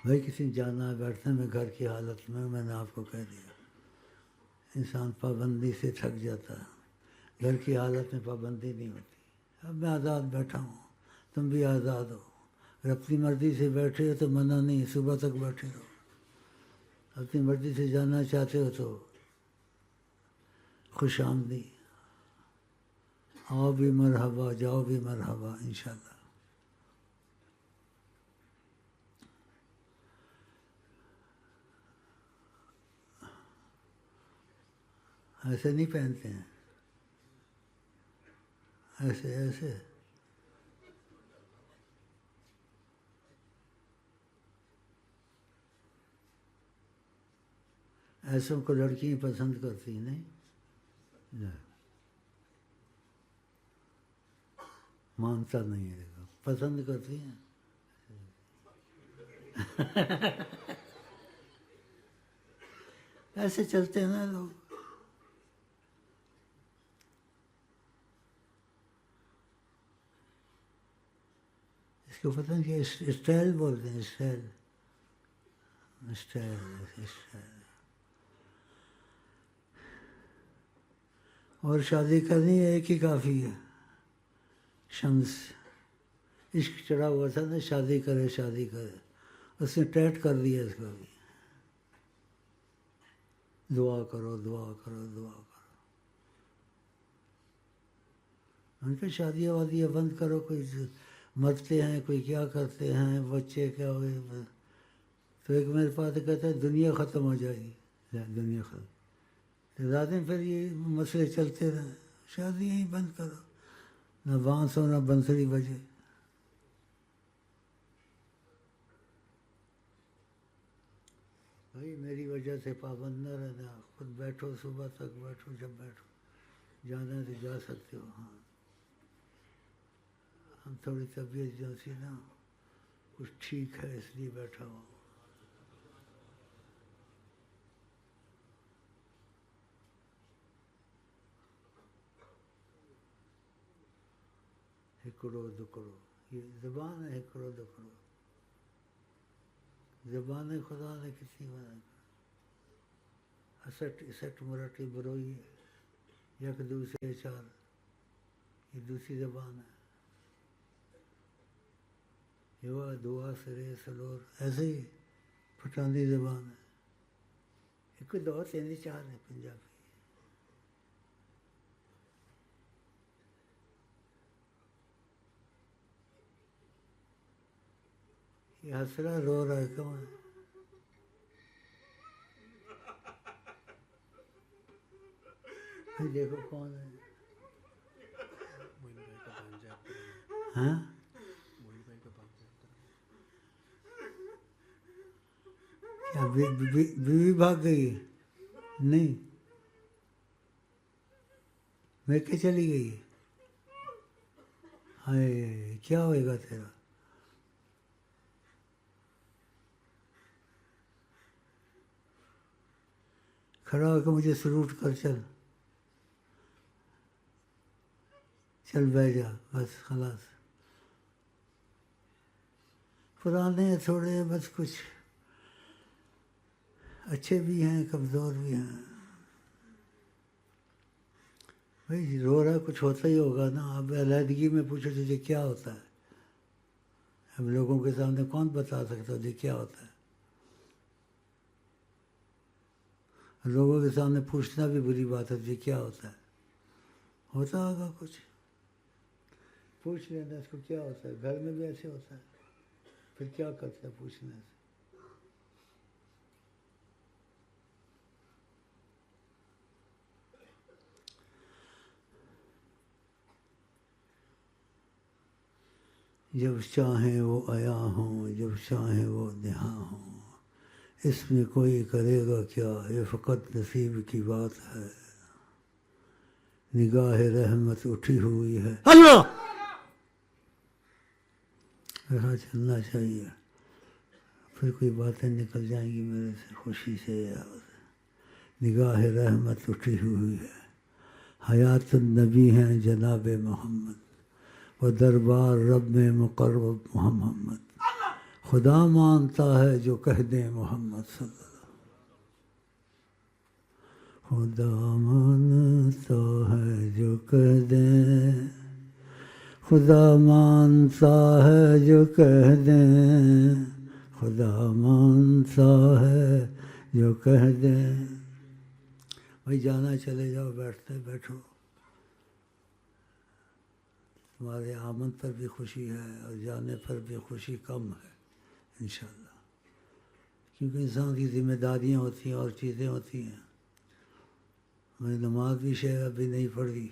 بھائی کسی نے جانا ہے بیٹھنے میں گھر کی حالت میں نے آپ کو کہہ دیا انسان پابندی سے تھک جاتا ہے گھر کی حالت میں پابندی نہیں ہوتی اب میں آزاد بیٹھا ہوں تم بھی آزاد ہو اگر اپنی مرضی سے بیٹھے ہو تو منع نہیں صبح تک بیٹھے رہو اپنی مرضی سے جانا چاہتے ہو تو خوش آمدی آؤ بھی مرحبا جاؤ بھی مرحبا انشاءاللہ ایسے نہیں پہنتے ہیں ایسے ایسے ایسوں کو لڑکیاں پسند کرتی نہیں مانتا نہیں ہے پسند کرتی ہیں ایسے چلتے ہیں نا لوگ اس کو پتہ نہیں کہ اسٹائل بولتے ہیں اسٹائل اور شادی کرنی ہے ایک ہی کافی ہے شمس عشق چڑھا ہوا تھا نا شادی کرے اس نے ٹیٹ کر دیا اس کو بھی دعا کرو دعا کرو دعا کرو ان کے شادیاں وادیاں بند کرو کوئی مرتے ہیں کوئی کیا کرتے ہیں بچے کیا ہوئے تو ایک میرے پاس کہتا ہے دنیا ختم ہو جائے گی دنیا ختم رات میں پھر یہ مسئلے چلتے رہے شادی ہی بند کرو نہ بانس ہو نہ بنسری بجے بھائی میری وجہ سے پابند نہ رہنا خود بیٹھو صبح تک بیٹھو جب بیٹھو جانا ہے تو جا سکتے ہو ہاں ہم تھوڑی طبیعت جو سی نا کچھ ٹھیک ہے اس لیے بیٹھا ہوں ہکڑو دکڑو یہ زبان ہے ہکڑو دکڑو زبان خدا نے کسی منع کر اسٹ اسٹ مرٹی بروئی یک دوسرے چار یہ دوسری زبان ہے یوا دعا سرے سلور ایسے ہی پٹھانی زبان ہے ایک دو تین چار ہے پنجابی یہ ہنس رہا رو رہا ہے کیوں ہے دیکھو کون ہے ہاں کیا بیوی بھاگ گئی نہیں میں کہ چلی گئی ہائے کیا ہوئے گا تیرا کھڑا ہو کے مجھے سلوٹ کر چل بیٹھ جا بس خلاص پرانے ہیں تھوڑے ہیں بس کچھ اچھے بھی ہیں کمزور بھی ہیں بھائی رو رہا کچھ ہوتا ہی ہوگا نا اب علیحدگی میں پوچھو تجھے کیا ہوتا ہے اب لوگوں کے سامنے کون بتا سکتا تجھے کیا ہوتا ہے لوگوں کے سامنے پوچھنا بھی بری بات ہے تجھے کیا ہوتا ہوگا کچھ پوچھ لینا اس کو کیا ہوتا ہے گھر میں بھی ایسے ہوتا ہے پھر کیا کرتا ہے پوچھنے سے جب چاہیں وہ عیاں ہوں، جب چاہیں وہ نہاں ہوں، اس میں کوئی کرے گا کیا، یہ فقط نصیب کی بات ہے، نگاہ رحمت اٹھی ہوئی ہے اللہ، ایسا چلنا چاہیے، پھر کوئی باتیں نکل جائیں گی میرے سے خوشی سے، نگاہ رحمت اٹھی ہوئی ہے، حیات النبی ہیں جناب محمد، وہ دربار رب میں مقرب محمد، خدا مانتا ہے جو کہہ دیں محمد صلی اللہ علیہ وسلم، خدا مانتا ہے جو کہہ دیں، خدا مانتا ہے جو کہہ دیں، خدا مانتا ہے جو کہہ دیں، بھائی جانا چلے جاؤ، بیٹھتے بیٹھو، تمہارے آمد پر بھی خوشی ہے اور جانے پر بھی خوشی کم ہے انشاءاللہ، کیونکہ انسان کی ذمہ داریاں ہوتی ہیں اور چیزیں ہوتی ہیں، میں نے نماز بھی شاید ابھی نہیں پڑھی،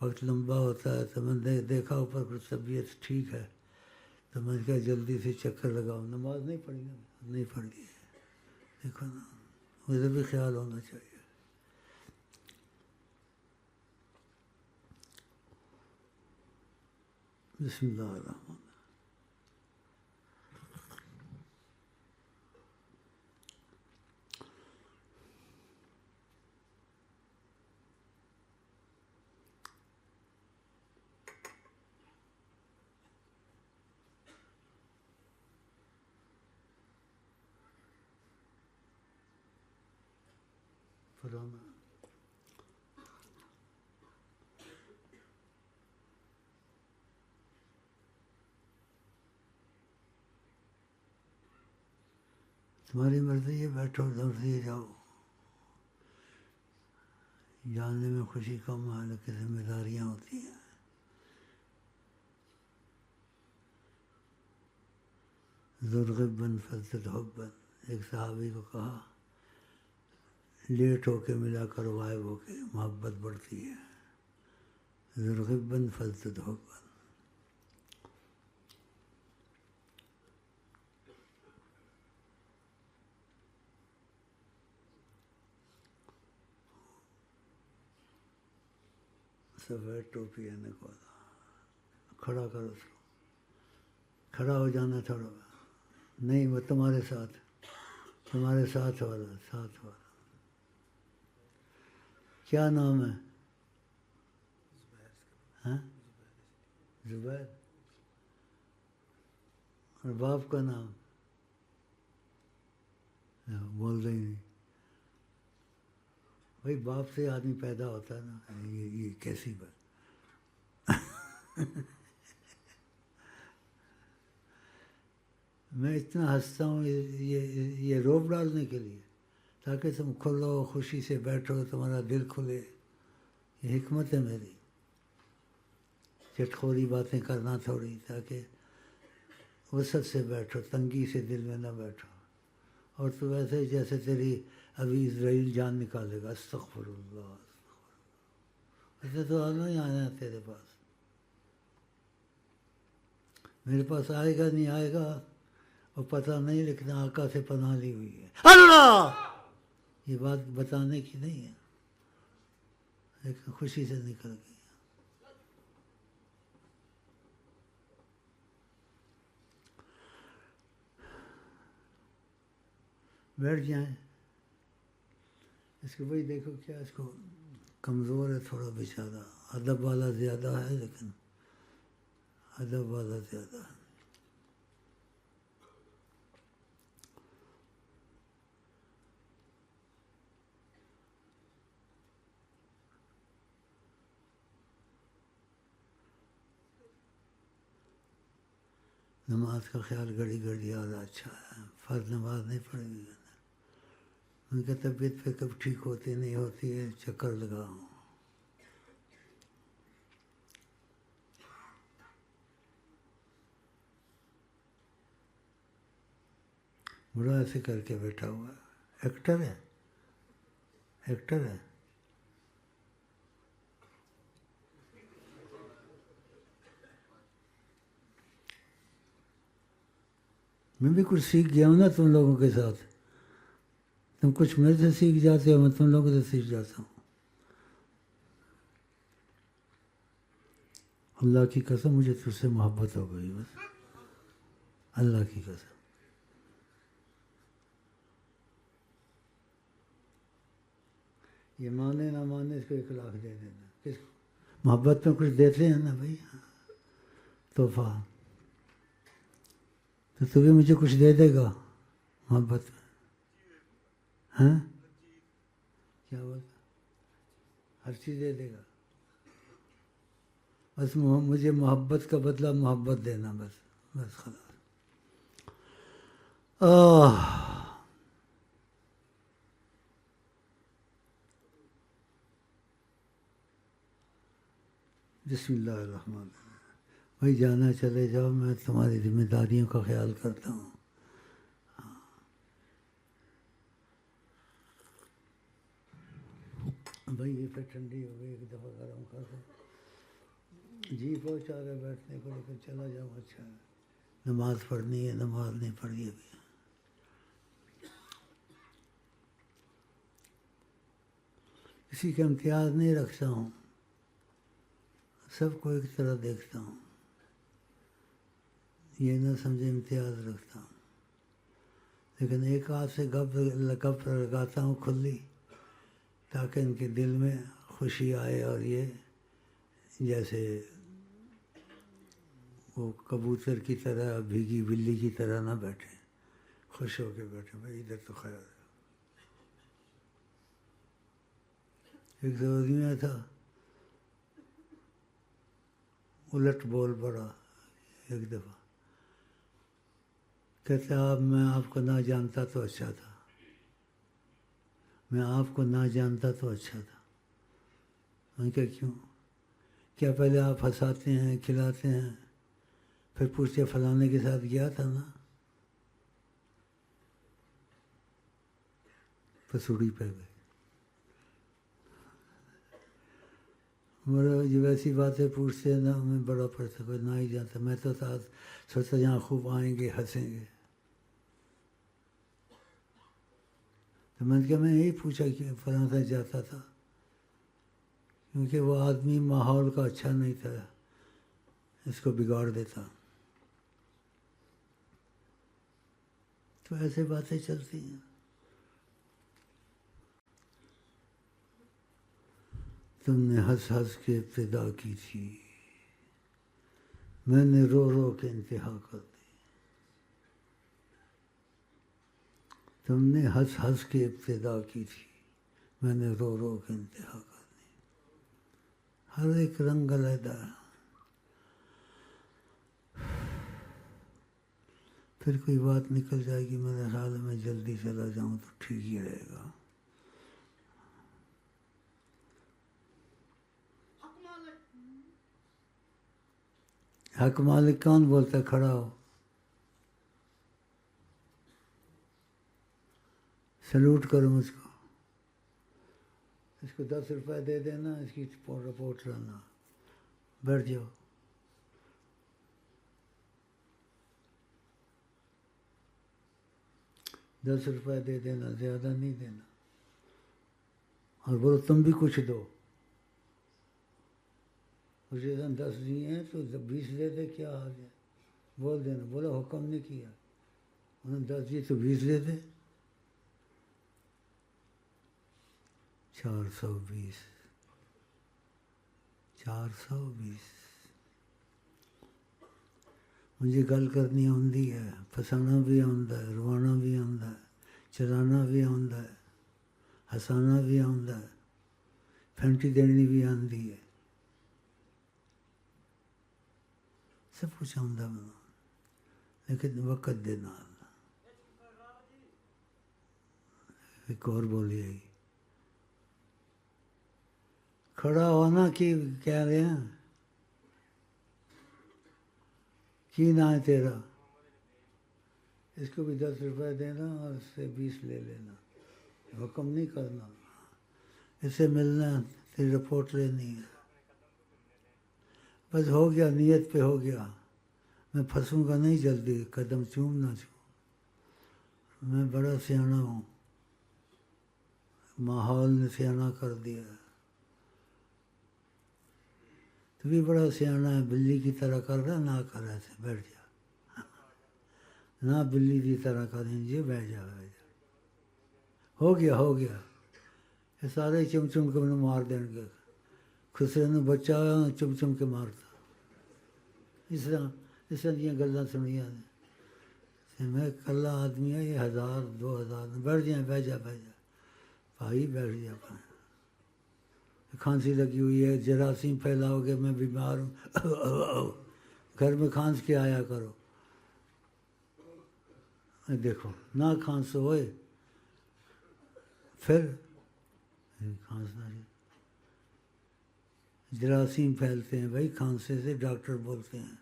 وقت لمبا ہوتا ہے تو میں نے دیکھا اوپر کچھ طبیعت ٹھیک ہے تو میں نے کہا جلدی سے چکر لگاؤں، نماز نہیں پڑھی نا، نہیں پڑھی ہے، دیکھو نا، مجھے بھی خیال ہونا چاہیے۔ بسم اللہ الرحمن الرحیم۔ پرانا تمہاری مرضی ہے، بیٹھو مرضی جاؤ، جاننے میں خوشی کم ہے لیکن ذمہ داریاں ہوتی ہیں، ذوالغبن فلسط حبن، ایک صحابی کو کہا لیٹ ہو کے ملا کر غائب ہو کے محبت بڑھتی ہے، ذوالغبن فلسط حبن۔ سفید ٹوپی ہے کو کھڑا کرو، اس کو کھڑا ہو جانا تھوڑا، نہیں وہ تمہارے ساتھ والا، ساتھ والا کیا نام ہے؟ ہاں زبیر، اور باپ کا نام بول رہی نہیں، بھائی باپ سے آدمی پیدا ہوتا ہے نا، یہ کیسی بات، میں اتنا ہنستا ہوں یہ روب ڈالنے کے لیے تاکہ تم کھلو خوشی سے بیٹھو، تمہارا دل کھلے، یہ حکمت ہے میری، چٹخوری باتیں کرنا تھوڑی، تاکہ وسعت سے بیٹھو، تنگی سے دل میں نہ بیٹھو، اور تو ویسے جیسے تیری ابھی اسرائیل جان نکالے گا، استغفر اللہ، ایسے تو آنا ہی آنا ہے تیرے پاس، میرے پاس آئے گا نہیں آئے گا اور پتہ نہیں، لیکن آقا سے پناہ لی ہوئی ہے اللہ، یہ بات بتانے کی نہیں ہے لیکن خوشی سے نکل گئی۔ بیٹھ جائیں، اس کو بھائی دیکھو کیا اس کو کمزور ہے تھوڑا بیچارہ، ادب والا زیادہ ہے، لیکن ادب والا زیادہ ہے۔ نماز کا خیال گھڑی گھڑی آ رہا، اچھا ہے، فرض نماز نہیں پڑھے گی، ان کی طبیعت پھر کب ٹھیک ہوتی نہیں ہوتی ہے، چکر لگاؤ، بڑا ایسے کر کے بیٹھا ہوا ہے، ایکٹر ہے، ایکٹر ہے، میں بھی کچھ سیکھ گیا ہوں نا تم لوگوں کے ساتھ. تم کچھ میرے سے سیکھ جاتے ہو, میں تم لوگوں سے سیکھ جاتا ہوں. اللہ کی قسم مجھے تجھ سے محبت ہو گئی بس, اللہ کی قسم. یہ مانے نہ مانے اس کو 1 لاکھ دے دینا. کس کو محبت میں کچھ دیتے ہیں نا بھائی, تحفہ. تو تو بھی مجھے کچھ دے دے گا محبت میں؟ ہاں کیا بولتا, ہر چیز دے دے گا. بس مجھے محبت کا بدلہ محبت دینا, بس بس خلاص. بسم اللہ الرحمن الرحیم. بھائی جانا چلے جاؤ, میں تمہاری ذمہ داریوں کا خیال کرتا ہوں. بھائی یہ پھر ٹھنڈی ہو گئی, 1 دفعہ گرم کر دو. جی پہنچا رہے بیٹھنے کو, لیکن چلا جاؤ. اچھا ہے, نماز پڑھنی ہے, نماز نہیں پڑھی ابھی. کسی کا امتیاز نہیں رکھتا ہوں, سب کو ایک طرح دیکھتا ہوں. یہ نہ سمجھے امتیاز رکھتا ہوں, لیکن ایک ہاتھ سے گپ لگاتا ہوں کھلی, تاکہ ان کے دل میں خوشی آئے, اور یہ جیسے وہ کبوتر کی طرح, بھیگی بلی کی طرح نہ بیٹھے, خوش ہو کے بیٹھے. بھائی ادھر تو خیر ہے. ایک زوری میں تھا, الٹ بول پڑا ایک دفعہ. کہتا آپ, میں آپ کو نہ جانتا تو اچھا تھا, میں آپ کو نہ جانتا تو اچھا تھا. میں کہا کیوں؟ کیا پہلے آپ ہنساتے ہیں, کھلاتے ہیں, پھر پوچھتے فلانے کے ساتھ گیا تھا نا, پسوڑی پہ گئے. میرا جو ویسی باتیں پوچھتے ہیں نا, میں بڑا پڑتا نہ ہی جانتا. میں تو سوچتا جہاں خوب آئیں گے, ہنسیں گے. تو میں نے کہا میں یہی پوچھا کہ فلاں سے جاتا تھا, کیونکہ وہ آدمی ماحول کا اچھا نہیں تھا, اس کو بگاڑ دیتا. تو ایسے باتیں چلتی ہیں. تم نے ہنس ہنس کے ابتدا کی تھی, میں نے رو رو کے انتہا کر دی. تم نے ہنس ہنس کے ابتدا کی تھی, میں نے رو رو کے انتہا کر دی. ہر ایک رنگ علیحدہ. پھر کوئی بات نکل جائے گی, میرے خیال میں جلدی چلا جاؤں تو ٹھیک ہی رہے گا. حق مالک کون بولتا ہے؟ کھڑا ہو, سلوٹ کرو مجھ کو. اس کو 10 روپے دے دینا, اس کی رپورٹ لانا. بیٹھ جاؤ. ₹10 دے دینا, زیادہ نہیں دینا. اور بولو تم بھی کچھ دو. مجھے 10 دیے ہیں تو 20 دے دے, کیا حال ہے؟ بول دینا. بولا حکم نہیں کیا, انہوں نے 10 دیے تو 20 دے دے. 420 مجھے گل کرنی آتی ہے, پھسانا بھی آتا ہے, روانا بھی آتا ہے, چلانا بھی آتا ہے, ہسانا بھی آتا ہے, پھینٹی دینی بھی آتی ہے. سب کچھ آتا ہے, لیکن وقت دینا. ایک اور بولی آئی, کھڑا ہونا کی کہہ رہے ہیں, کی نہ ہے تیرا؟ اس کو بھی 10 روپے دینا اور اس سے 20 لے لینا. حکم نہیں کرنا, اس سے ملنا, تیری رپورٹ لینی ہے. بس ہو گیا, نیت پہ ہو گیا. میں پھنسوں گا نہیں جلدی, قدم چوم نہ چوم. میں بڑا سیانا ہوں، ماحول نے سیانا کر دیا، تو بھی بڑا سیانا ہے، بلی کی طرح کر رہا، نہ کر ایسے بیٹھ جا، نہ بلی کی طرح کریں جی، بیٹھ جا بیٹھ جا، ہو گیا ہو گیا، یہ سارے چم چم کے انہیں مار دیں گے، خسرے نے بچہ آیا چم چم کے مارتا، اس طرح دیا گلیں سنیا نے، میں کلا آدمی ہے، یہ 1000 2000 بیٹھ جائیں، بیٹھ جا بیٹھ جا بھائی، بیٹھ جا، کھانسی لگی ہوئی ہے، جراثیم پھیلاؤ گے، میں بیمار ہوں، گھر میں کھانس کے آیا کرو، دیکھو نہ کھانسو ہوئے پھر کھانسنا نہیں، جراثیم پھیلتے ہیں بھائی کھانسے سے، ڈاکٹر بولتے ہیں۔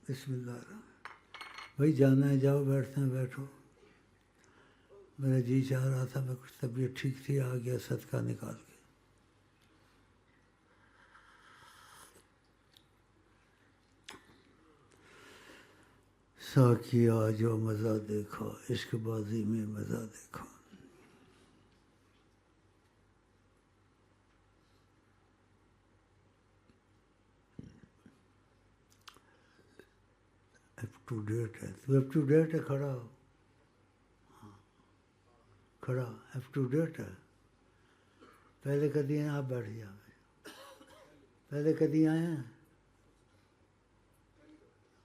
بسم اللہ الرحمن، بھائی جانا ہے جاؤ، بیٹھتے ہیں بیٹھو، میرا جی چاہ رہا تھا، میں کچھ طبیعت ٹھیک تھی، آ گیا صدقہ نکال کے۔ ساقیا جو مزہ دیکھا، عشق بازی میں مزہ دیکھا، اپ ٹو ڈیٹ ہے، تو اپ ٹو ڈیٹ ہے، کھڑا ہو، کھڑا، اپ ٹو ڈیٹ ہے، پہلے کدی ہیں آپ بیٹھ جاؤ، پہلے کدی آئے ہیں،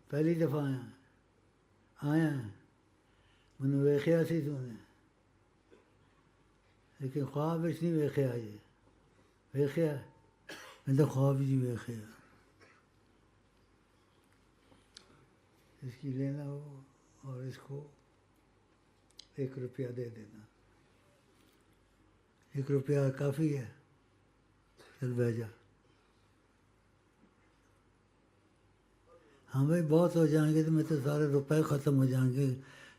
پہلی دفعہ آئے ہیں، میں ویخیا سی تو نے، لیکن خواب اس نہیں ویخیا جی، ویخیا میں تو خواب جی ویخیا، اس کی لینا ہو اور اس کو 1 روپیہ دے دینا، 1 روپیہ کافی ہے، چل بھیجا، ہاں بھائی بہت ہو جائیں گے تو میں تو سارے روپے ختم ہو جائیں گے،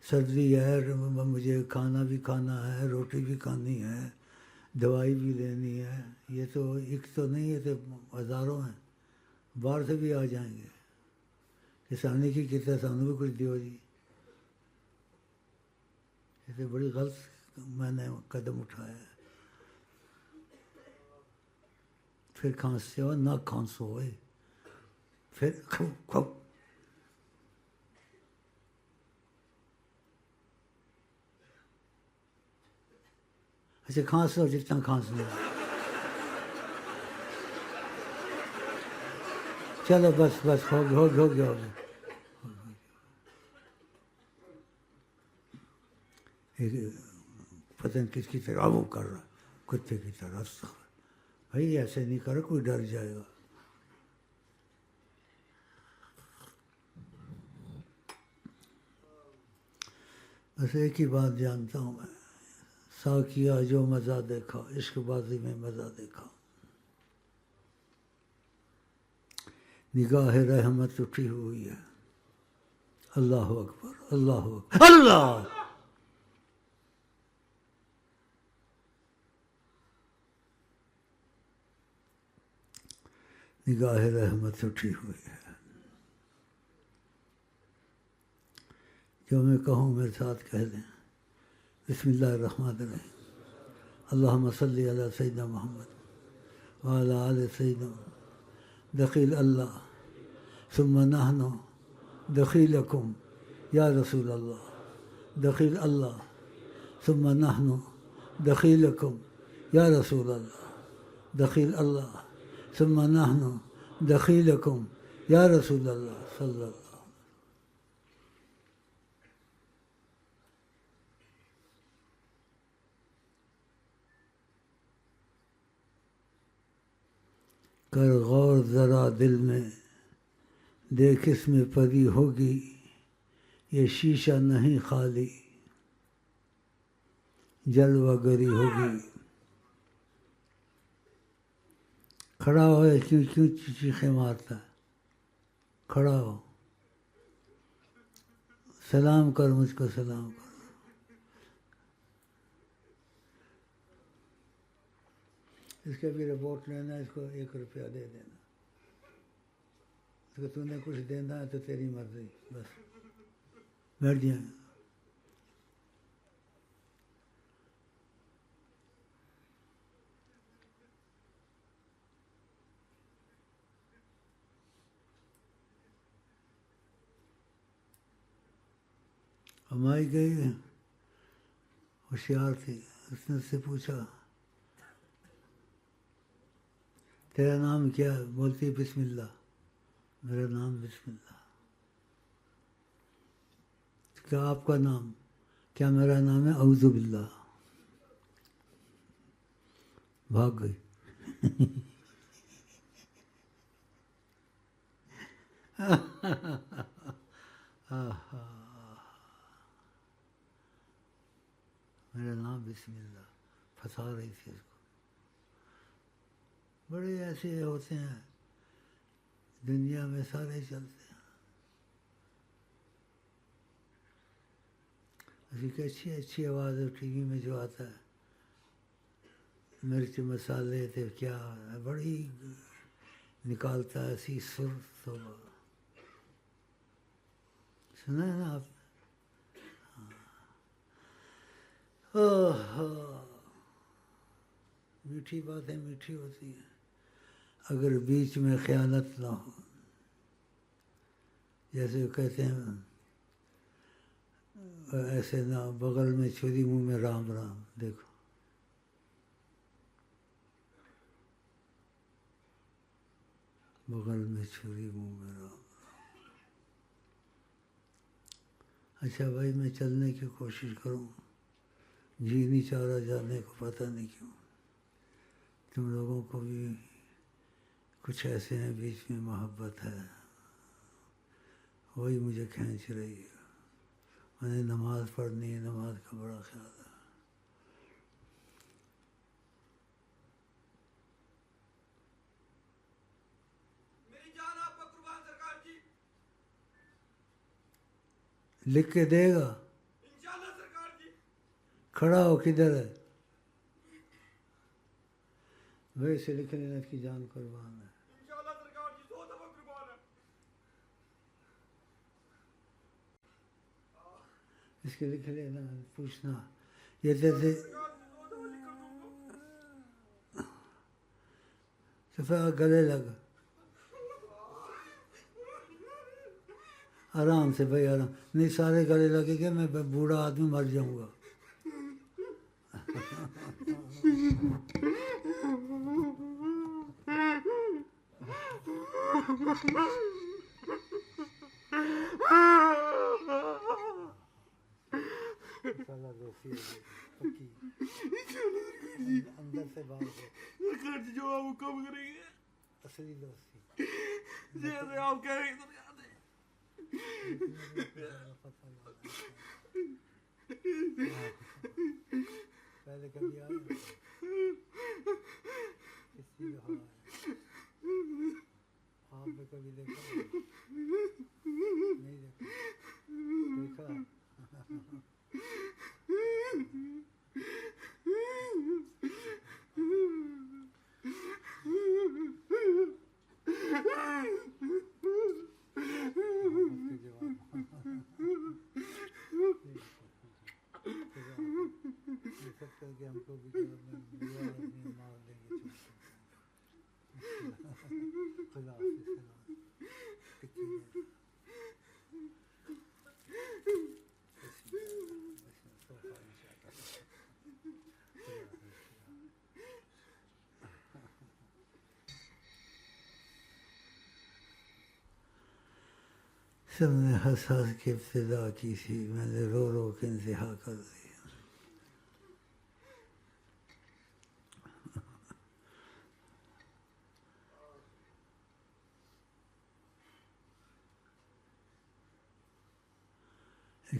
سردی ہے، مجھے کھانا بھی کھانا ہے، روٹی بھی کھانی ہے، دوائی بھی لینی ہے، یہ تو ایک تو نہیں، یہ تو ہزاروں ہیں، باہر سے بھی آ جائیں گے، کسانی کی کتنے سانوں بھی کچھ دیو جی، یہ تو بڑی غلط میں نے قدم اٹھایا ہے، پھر کھانستے ہو نہ کھانسو ہوئے، پھر کھو اچھا کھانسو جتنا کھانسنا ہے، چلو بس بس ہو گیا ہو گیا ہو گیا ہو گیا، پتہ نہیں کس کی طرح وہ کر رہا، کتے کی طرح، بھائی ایسے نہیں کرو، کوئی ڈر جائے گا، بس ایک ہی بات جانتا ہوں میں، ساقیا جو مزہ دیکھا، عشق بازی میں مزہ دیکھا، نگاہ رحمت اٹھی ہوئی ہے، اللہ اکبر اللہ اکبر اللہ، نگاہ رحمت اٹھی ہوئی ہے، جو میں کہوں میرے ساتھ کہہ دیں، بسم اللہ الرحمن الرحیم، اللہم صلی علی سیدنا محمد وعلی آل سیدنا دخیل اللہ ثم نحن دخیلکم یا رسول اللہ، دخیل اللہ ثم نحن دخیلکم یا رسول اللہ، دخیل اللہ ثم نحن دخیلکم یا رسول اللہ صلی اللہ علیہ وسلم۔ کر غور ذرا دل میں، دیکھ اس میں پری ہوگی، یہ شیشہ نہیں خالی، جلوہ گری ہوگی، کھڑا ہو، کیوں کیوں چیخیں مارتا ہے، کھڑا ہو، سلام کر، مجھ کو سلام کر، اس کا بھی رپورٹ لینا، اس کو 1 روپیہ دے دینا، اس کو تو نے کچھ دینا ہے تو تیری مرضی، بس بیٹھ جائیں. ہماری گئی ہوشیار تھی، اس نے اس سے پوچھا تیرا نام کیا ہے؟ بولتی بسم اللہ. میرا نام بسم اللہ. کیا آپ کا نام؟ کیا میرا نام ہے اعوذ باللہ. بھاگ گئی. میرا نام بسم اللہ. پھنسا رہی تھی اس کو. بڑے ایسے ہوتے ہیں دنیا میں، سارے چلتے ہیں. اسی کی اچھی اچھی آواز ٹی وی میں جو آتا ہے، مرچ مسالے تھے کیا بڑی نکالتا ہے ایسی سر. تو سنا ہے نا آپ؟ میٹھی باتیں میٹھی ہوتی ہیں اگر بیچ میں خیانت نہ ہو. جیسے کہتے ہیں ایسے نہ بغل میں چھری منہ میں رام رام. دیکھو بغل میں چھری منہ میں رام. اچھا بھائی میں چلنے کی کوشش کروں، جی نہیں چاہ رہا جانے کو، پتہ نہیں کیوں. تم لوگوں کو بھی کچھ ایسے ہیں بیچ میں محبت ہے، وہی مجھے کھینچ رہی ہے. میں نے نماز پڑھنی ہے، نماز کا بڑا خیال ہے. میری جان آپ پر قربان سرکار جی. لکھ کے دے گا. انشاءاللہ سرکار جی. کھڑا ہو کدھر ہے؟ ویسے لکھ لینا اس کی جان قربان ہے. انشاءاللہ سرکار جی 100 دفعہ قربان ہے. اس کے لکھ لینا، پوچھنا یہ جیسے سرکار جی 100 دفعہ لکھ کر دوں گا. صفحہ گلے لگ. آرام سے بھائی آرام. نہیں سارے گلے لگے گے میں بوڑھا آدمی مر جاؤں گا. اندر سے بات ہے سرکار جی جو آپ حکم کریں گے، اصلی دوستی. جیسے آپ کہہ رہے ہیں سرکار جی. پہلے کبھی آئے کسی کا ہوا ہے آپ نے کبھی دیکھا نہیں دیکھا کہ ہم کو بھی مار دیں گے. خدا سب نے ہنس ہنس کے ابتدا کی تھی، میں نے رو رو کے انتہا کر دی.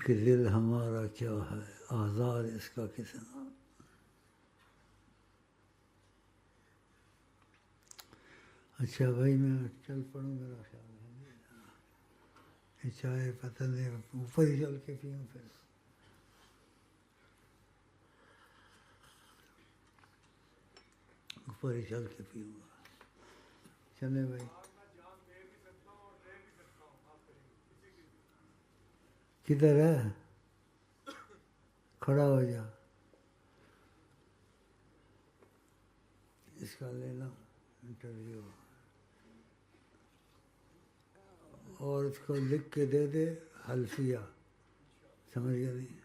کہ دل ہمارا کیا ہے، آزار اس کا کتنا. اچھا بھائی میں چل پڑوں، میرا خیال ہے یہ چائے پتہ نہیں اوپر ہی چل کے پیوں، پھر اوپر ہی چل کے پیوں گا. چلے بھائی. آج میں جان دے بھی سکتا ہوں اور رہ بھی سکتا ہوں. آپ کہیں کسی کی کدھر ہے؟ کھڑا ہو جا. اس کا لے لو انٹرویو اور اس کو لکھ کے دے دے حلفیہ. سمجھ گیا نہیں؟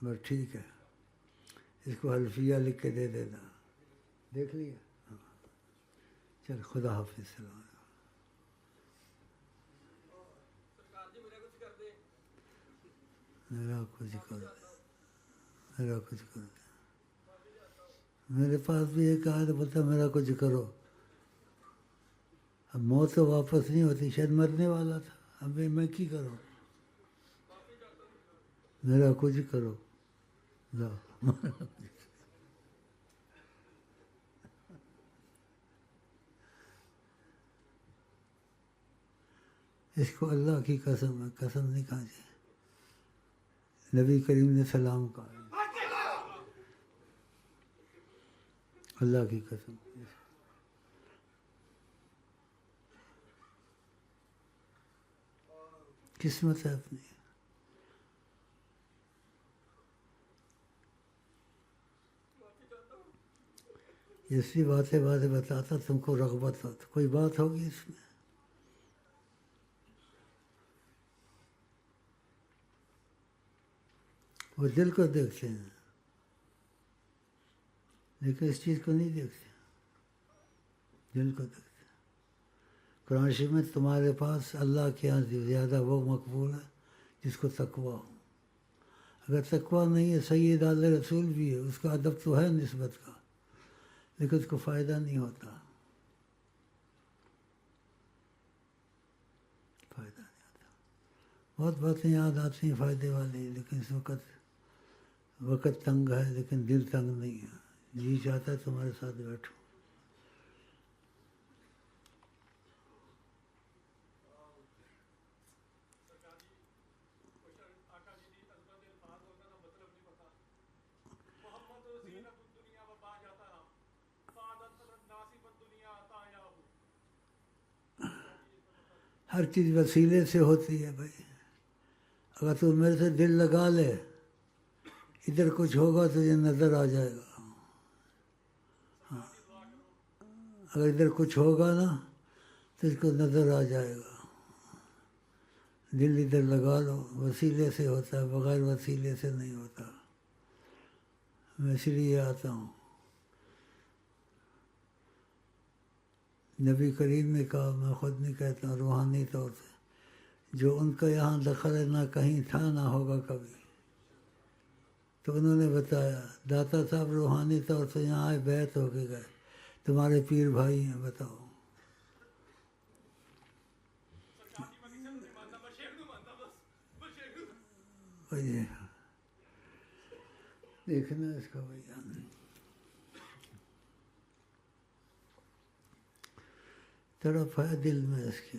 بس ٹھیک ہے، اس کو حلفیہ لکھ کے دے دینا. دیکھ لیا؟ ہاں. چل خدا حافظ. سلام. میرا کچھ کر دے، میرا کچھ کر دے. میرے پاس بھی ایک آیا تو بولتا میرا کچھ کرو. اب موت تو واپس نہیں ہوتی، شاید مرنے والا تھا. اب میں کی کروں؟ میرا کچھ کرو. لا اس کو اللہ کی قسم ہے، قسم نہیں کھا جائے. نبی کریم نے سلام کہا، اللہ کی قسم. قسمت ہے اپنی. ایسی باتیں بتاتا تم کو رغبت ہو تو کوئی بات ہوگی اس میں. وہ دل کو دیکھتے ہیں لیکن اس چیز کو نہیں دیکھتے، دل کو دیکھتے ہیں. قرآن شریف میں تمہارے پاس اللہ کے یہاں زیادہ وہ مقبول ہے جس کو تقویٰ ہو. اگر تقویٰ نہیں ہے، سید اعلی رسول بھی ہے، اس کا ادب تو ہے نسبت کا، لیکن اس کو فائدہ نہیں ہوتا. فائدہ نہیں ہوتا. بہت باتیں یاد آتی ہیں فائدے والی، لیکن اس وقت تنگ ہے، لیکن دل تنگ نہیں ہے. جی چاہتا ہے تمہارے ساتھ بیٹھوں. ہر چیز وسیلے سے ہوتی ہے بھائی. اگر تو میرے سے دل لگا لے، ادھر کچھ ہوگا تو یہ نظر آ جائے گا. ہاں. اگر ادھر کچھ ہوگا نا تو اس کو نظر آ جائے گا. دل ادھر لگا لو، وسیلے سے ہوتا ہے، بغیر وسیلے سے نہیں ہوتا. میں اس لیے آتا ہوں. نبی کریم نے کہا، میں خود نہیں کہتا، روحانی طور سے جو ان کا یہاں دخل نہ کہیں تھا نہ ہوگا کبھی. تو انہوں نے بتایا داتا صاحب روحانی طور سے یہاں آئے، بیعت ہو کے گئے، تمہارے پیر بھائی ہیں. بتاؤ. دیکھنا اس کا بھائی تڑپ ہے دل میں اس کے.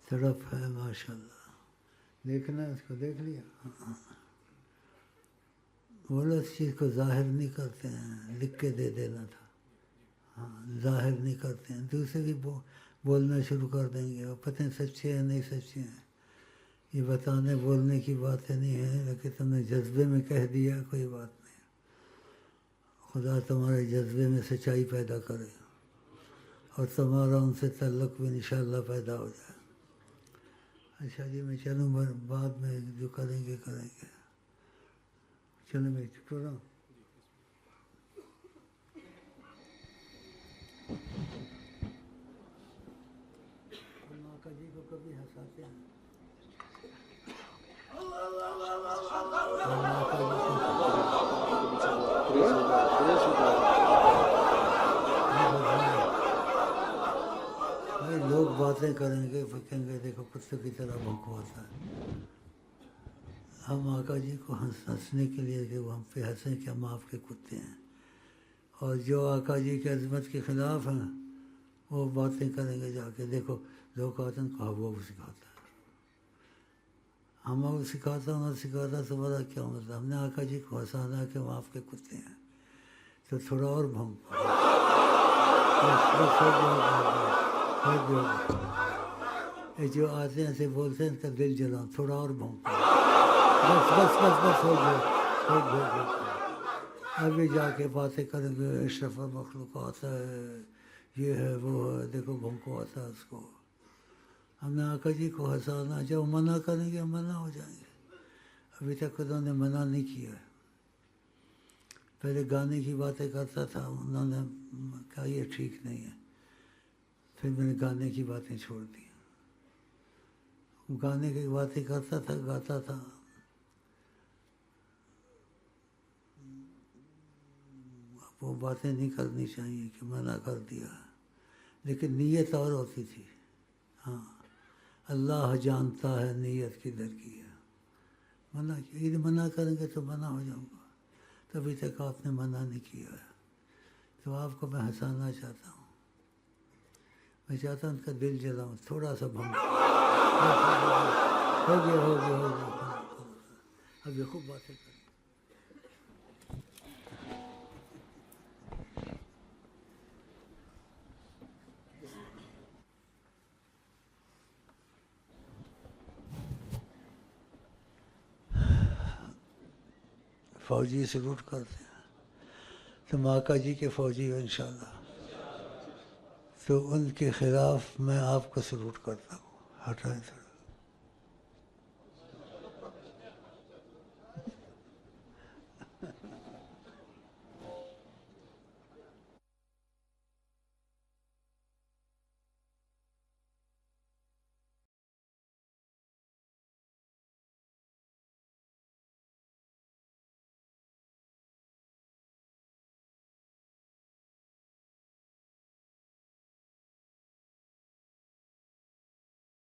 تڑپ ہے ماشاء اللہ. دیکھنا اس کو. دیکھ لیا؟ وہ لوگ اس چیز کو ظاہر نہیں کرتے ہیں، لکھ کے دے دینا تھا. ہاں، ظاہر نہیں کرتے ہیں. دوسرے بھی بولنا شروع کر دیں گے، وہ پتہ نہیں سچے ہیں نہیں سچے ہیں. یہ بتانے بولنے کی باتیں نہیں ہیں، لیکن تم نے جذبے میں کہہ دیا، کوئی بات نہیں. خدا تمہارے جذبے میں سچائی پیدا کرے اور تمہارا ان سے تعلق بھی انشاءاللہ پیدا ہو جائے. اچھا جی، میں چلوں، بعد میں جو کریں گے. چلو میں چپ رہا ہوں. ماں جی کو کبھی ہنساتے ہیں. بھائی لوگ باتیں کریں گے، کہیں گے دیکھو کتے کی طرح بھونکواتا ہے. ہم آقا جی کو ہنسنے کے لیے کہ وہ ہم پہ ہنسیں کہ ہم آپ کے کتے ہیں. اور جو آقا جی کی عظمت کے خلاف ہیں وہ باتیں کریں گے جا کے. دیکھو لوگ کہتے ہیں کہا وہ سکھاتا ہے، ہم وہ سکھاتا ہوں نہ سکھاتا تمہارا کیا مطلب. ہم نے آقا جی کو ہنسانا کہ ہم آپ کے کتے ہیں. تو تھوڑا اور بھونکو، بس ہو گیا۔ یہ جو آتے ہیں ایسے بولتے ہیں ان کا دل جلاؤ، تھوڑا اور بھونکو، بس بس بس بس ہو گیا، ہو گیا۔ ابھی جا کے باتیں کریں گے اشرف المخلوقات ہے، یہ ہے وہ ہے، دیکھو بھونکو آتا ہے اس کو۔ ہم نے آقا جی کو ہنسانا، جب منع کریں گے منع ہو جائیں گے۔ ابھی تک انہوں نے منع نہیں کیا ہے۔ پہلے گانے کی باتیں کرتا تھا، انہوں نے کہا یہ ٹھیک نہیں ہے، پھر میں نے گانے کی باتیں چھوڑ دی۔ گانے کی باتیں کرتا تھا، گاتا تھا، وہ باتیں نہیں کرنی چاہیے کہ منع کر دیا، لیکن نیت اور ہوتی تھی۔ ہاں، اللہ جانتا ہے نیت کدھر کی ہے۔ منع کیا، منع کریں گے تو منع ہو جاؤں گا، تبھی تک آپ نے منع نہیں کیا ہے۔ تو آپ کو میں ہنسانا چاہتا ہوں، میں چاہتا ہوں ان کا دل جلاؤں، تھوڑا سا بھنگ ہو گیا ہو گیا ہو گیا۔ اب یہ خوب باتیں کریں۔ فوجی سلوٹ کرتے ہیں، تم آقا جی کے فوجی ہو انشاءاللہ، تو ان کے خلاف میں آپ کو سلوٹ کرتا ہوں، ہٹائیں تھوڑا۔